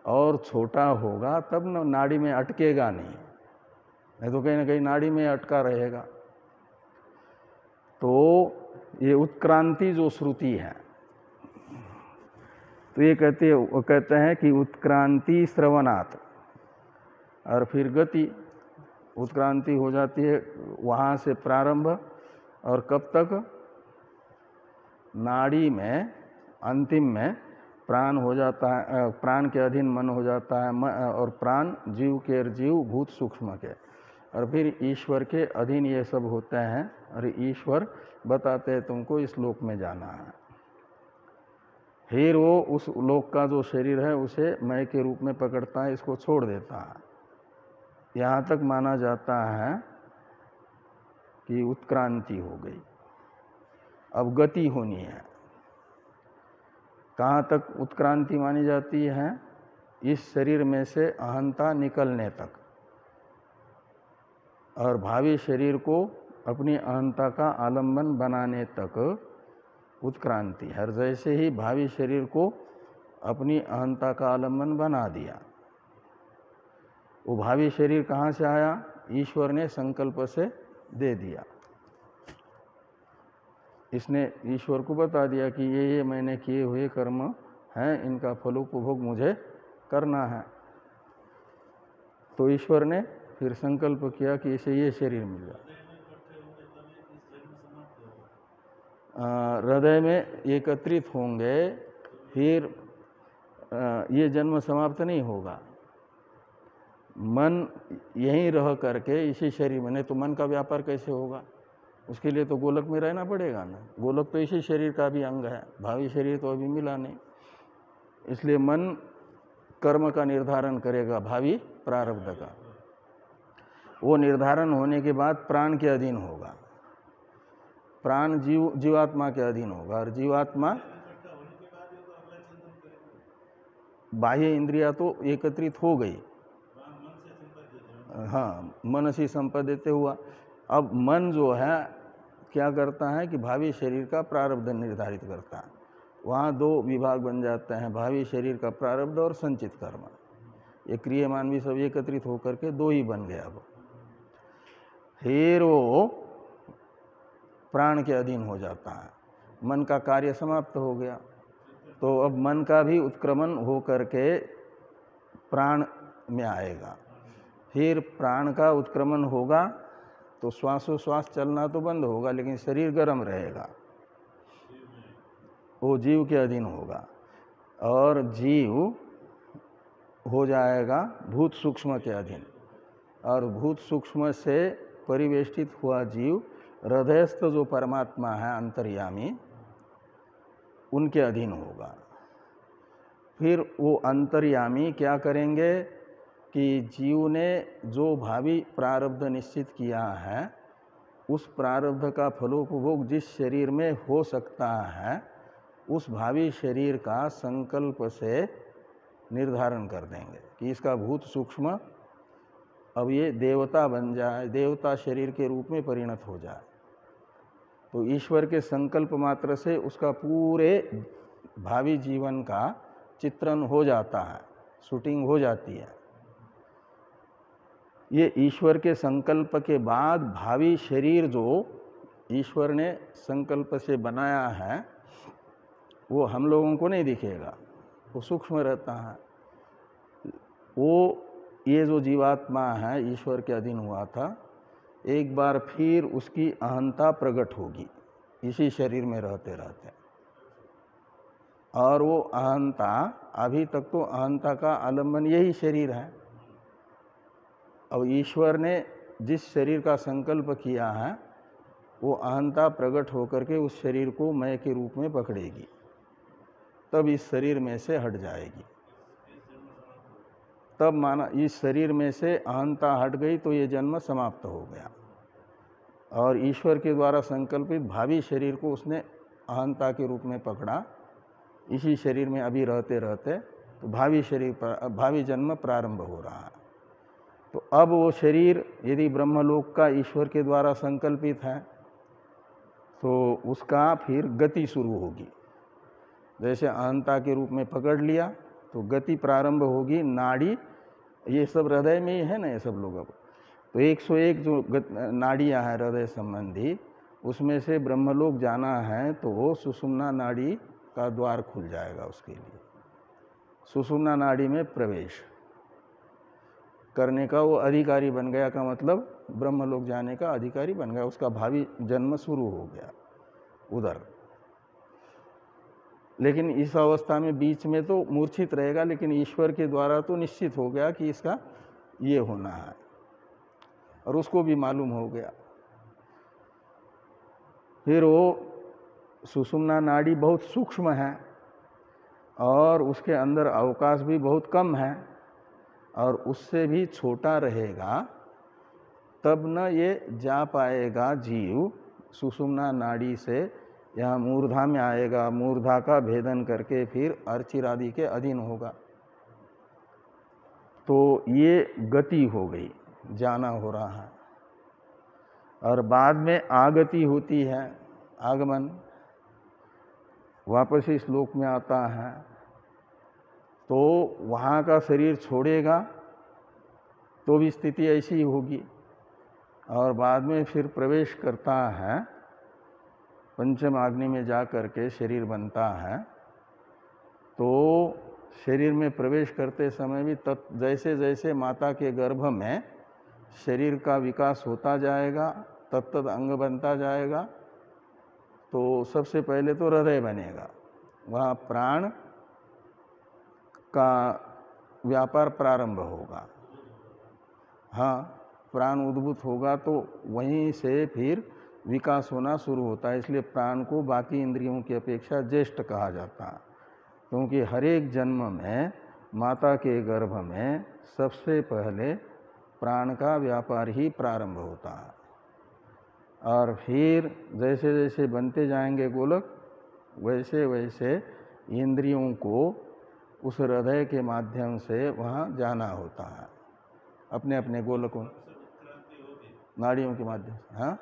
[SPEAKER 1] और छोटा होगा, तब न नाड़ी में अटकेगा नहीं तो कहीं ना कहीं नाड़ी में अटका रहेगा। तो ये उत्क्रांति जो श्रुति है, तो ये कहते हैं कि उत्क्रांति श्रवणात्, और फिर गति, उत्क्रांति हो जाती है वहाँ से प्रारंभ, और कब तक? नाड़ी में अंतिम में प्राण हो जाता है, प्राण के अधीन मन हो जाता है, और प्राण जीव के जीव भूत सूक्ष्म के, और फिर ईश्वर के अधीन ये सब होते हैं, और ईश्वर बताते हैं तुमको इस लोक में जाना है। फिर वो उस लोक का जो शरीर है उसे मैं के रूप में पकड़ता है, इसको छोड़ देता है। यहाँ तक माना जाता है कि उत्क्रांति हो गई। अब गति होनी है। कहाँ तक उत्क्रांति मानी जाती है? इस शरीर में से अहंता निकलने तक, और भावी शरीर को अपनी अहंता का आलंबन बनाने तक उत्क्रांति है। जैसे ही भावी शरीर को अपनी अहंता का आलंबन बना दिया, वो भावी शरीर कहाँ से आया? ईश्वर ने संकल्प से दे दिया। इसने ईश्वर को बता दिया कि ये मैंने किए हुए कर्म हैं, इनका फलोपभोग मुझे करना है। तो ईश्वर ने फिर संकल्प किया कि इसे ये शरीर मिल जाए। हृदय में एकत्रित होंगे, फिर ये जन्म समाप्त नहीं होगा। मन यहीं रह करके इसी शरीर में, नहीं तो मन का व्यापार कैसे होगा? उसके लिए तो गोलक में रहना पड़ेगा ना। गोलक तो इसी शरीर का भी अंग है, भावी शरीर तो अभी मिला नहीं। इसलिए मन कर्म का निर्धारण करेगा, भावी प्रारब्ध का। वो निर्धारण होने के बाद प्राण के अधीन होगा, प्राण जीवात्मा के अधीन होगा, और जीवात्मा बाह्य इंद्रिया तो एकत्रित हो गई, हाँ, मन से संपद्यते हुआ। अब मन जो है क्या करता है कि भावी शरीर का प्रारब्ध निर्धारित करता है। वहाँ 2 विभाग बन जाते हैं, भावी शरीर का प्रारब्ध और संचित कर्म। ये क्रियमान भी सब एकत्रित होकर के 2 ही बन गया। अब फिर वो प्राण के अधीन हो जाता है, मन का कार्य समाप्त हो गया। तो अब मन का भी उत्क्रमण हो करके प्राण में आएगा। फिर प्राण का उत्क्रमण होगा तो श्वासोश्वास चलना तो बंद होगा, लेकिन शरीर गर्म रहेगा, वो जीव के अधीन होगा, और जीव हो जाएगा भूत सूक्ष्म के अधीन, और भूत सूक्ष्म से परिवेष्टित हुआ जीव हृदयस्थ जो परमात्मा है अंतर्यामी, उनके अधीन होगा। फिर वो अंतर्यामी क्या करेंगे कि जीव ने जो भावी प्रारब्ध निश्चित किया है, उस प्रारब्ध का फलोपभोग जिस शरीर में हो सकता है, उस भावी शरीर का संकल्प से निर्धारण कर देंगे कि इसका भूत सूक्ष्म अब ये देवता बन जाए, देवता शरीर के रूप में परिणत हो जाए। तो ईश्वर के संकल्प मात्र से उसका पूरे भावी जीवन का चित्रण हो जाता है, शूटिंग हो जाती है। ये ईश्वर के संकल्प के बाद भावी शरीर जो ईश्वर ने संकल्प से बनाया है वो हम लोगों को नहीं दिखेगा, वो सूक्ष्म रहता है। वो ये जो जीवात्मा है ईश्वर के अधीन हुआ था, एक बार फिर उसकी अहंता प्रकट होगी इसी शरीर में रहते रहते। और वो अहंता, अभी तक तो अहंता का आलंबन यही शरीर है। अब ईश्वर ने जिस शरीर का संकल्प किया है वो अहंता प्रकट होकर के उस शरीर को मैं के रूप में पकड़ेगी, तब इस शरीर में से हट जाएगी। तब माना इस शरीर में से अहंता हट गई तो ये जन्म समाप्त हो गया, और ईश्वर के द्वारा संकल्पित भावी शरीर को उसने अहंता के रूप में पकड़ा। इसी शरीर में अभी रहते रहते तो भावी शरीर पर भावी जन्म प्रारंभ हो रहा है। तो अब वो शरीर यदि ब्रह्मलोक का ईश्वर के द्वारा संकल्पित है तो उसका फिर गति शुरू होगी। जैसे अहंता के रूप में पकड़ लिया तो गति प्रारंभ होगी। नाड़ी ये सब हृदय में ही है ना, ये सब लोग। अब तो 101 जो नाड़ियाँ हैं हृदय संबंधी, उसमें से ब्रह्मलोक जाना है तो वो सुषुम्ना नाड़ी का द्वार खुल जाएगा उसके लिए। सुषुम्ना नाड़ी में प्रवेश करने का वो अधिकारी बन गया, का मतलब ब्रह्मलोक जाने का अधिकारी बन गया, उसका भावी जन्म शुरू हो गया उधर। लेकिन इस अवस्था में बीच में तो मूर्छित रहेगा, लेकिन ईश्वर के द्वारा तो निश्चित हो गया कि इसका ये होना है, और उसको भी मालूम हो गया। फिर वो सुषुम्ना नाड़ी बहुत सूक्ष्म है और उसके अंदर अवकाश भी बहुत कम है, और उससे भी छोटा रहेगा, तब न ये जा पाएगा जीव सुषुम्ना नाड़ी से यहाँ मूर्धा में आएगा। मूर्धा का भेदन करके फिर अर्चिरादि के अधीन होगा। तो ये गति हो गई, जाना हो रहा है। और बाद में आगति होती है, आगमन, वापस इस लोक में आता है। तो वहाँ का शरीर छोड़ेगा तो भी स्थिति ऐसी ही होगी, और बाद में फिर प्रवेश करता है, पंचम अग्नि में जा कर के शरीर बनता है। तो शरीर में प्रवेश करते समय भी जैसे जैसे माता के गर्भ में शरीर का विकास होता जाएगा, तत्त अंग बनता जाएगा। तो सबसे पहले तो हृदय बनेगा, वहाँ प्राण का व्यापार प्रारंभ होगा। हाँ, प्राण उद्भूत होगा तो वहीं से फिर विकास होना शुरू होता है। इसलिए प्राण को बाकी इंद्रियों की अपेक्षा ज्येष्ठ कहा जाता है, क्योंकि हर एक जन्म में माता के गर्भ में सबसे पहले प्राण का व्यापार ही प्रारंभ होता है। और फिर जैसे जैसे बनते जाएंगे गोलक, वैसे वैसे इंद्रियों को उस हृदय के माध्यम से वहाँ जाना होता है, अपने अपने गोलकों नाड़ियों के माध्यम से। हाँ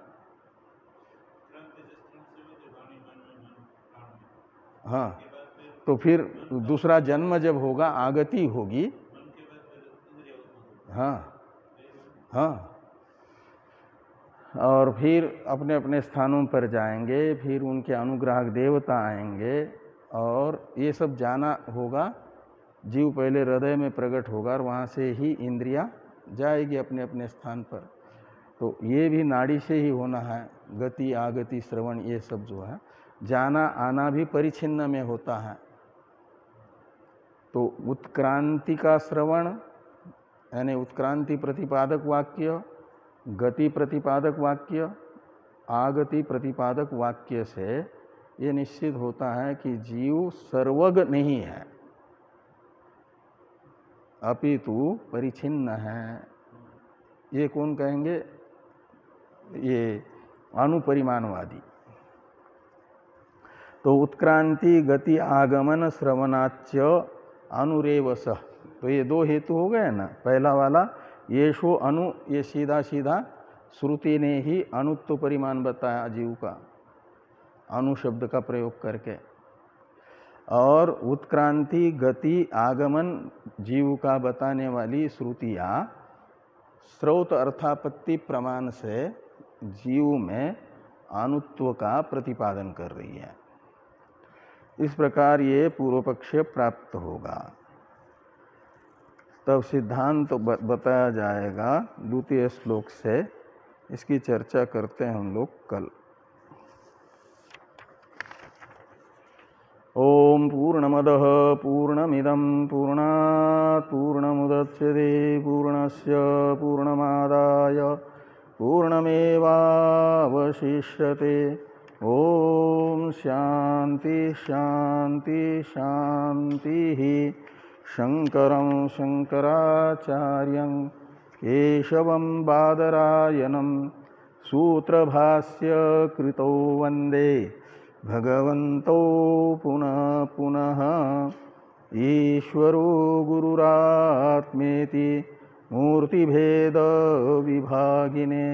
[SPEAKER 1] हाँ, तो फिर दूसरा जन्म जब होगा, आगति होगी। हाँ हाँ, और फिर अपने अपने स्थानों पर जाएंगे, फिर उनके अनुग्राहक देवता आएंगे, और ये सब जाना होगा। जीव पहले हृदय में प्रकट होगा और वहाँ से ही इंद्रियां जाएगी अपने अपने स्थान पर। तो ये भी नाड़ी से ही होना है, गति आगति श्रवण ये सब जो है, जाना आना भी परिच्छिन्न में होता है। तो उत्क्रांति का श्रवण यानी उत्क्रांति प्रतिपादक वाक्य, गति प्रतिपादक वाक्य, आगति प्रतिपादक वाक्य से ये निश्चित होता है कि जीव सर्वज्ञ नहीं है, अपितु परिच्छिन्न है। ये कौन कहेंगे? ये अनुपरिमाणवादी। तो उत्क्रांति गति आगमन श्रवणाच्य अनुरेवस, तो ये दो हेतु हो गए ना। पहला वाला येषो अनु, ये सीधा सीधा श्रुति ने ही अनुत्व परिमाण बताया जीव का, अनु शब्द का प्रयोग करके। और उत्क्रांति गति आगमन जीव का बताने वाली श्रुतियाँ स्रोत अर्थापत्ति प्रमाण से जीव में अनुत्व का प्रतिपादन कर रही है। इस प्रकार ये पूर्व पक्ष प्राप्त होगा। तब सिद्धांत तो बताया जाएगा द्वितीय श्लोक से। इसकी चर्चा करते हैं हम लोग कल। ओम पूर्णमदः पूर्णमिदं पूर्णात् पूर्णमुदच्यते पूर्णस्य पूर्णमादाय पूर्णमेवावशिष्यते। ओम शांति शांति शांति। शंकरं शंकराचार्यं केशवं बादरायणं सूत्रभाष्य कृतो वंदे भगवन्तो पुनः पुनः। ईश्वरो गुरुरात्मेति मूर्तिभेद विभागिने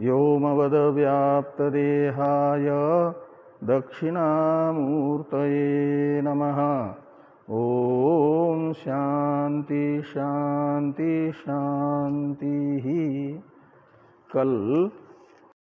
[SPEAKER 1] व्योमवद्व्याप्तदेहाय दक्षिणामूर्तये नमः। ओम शांति शांति शांति। कल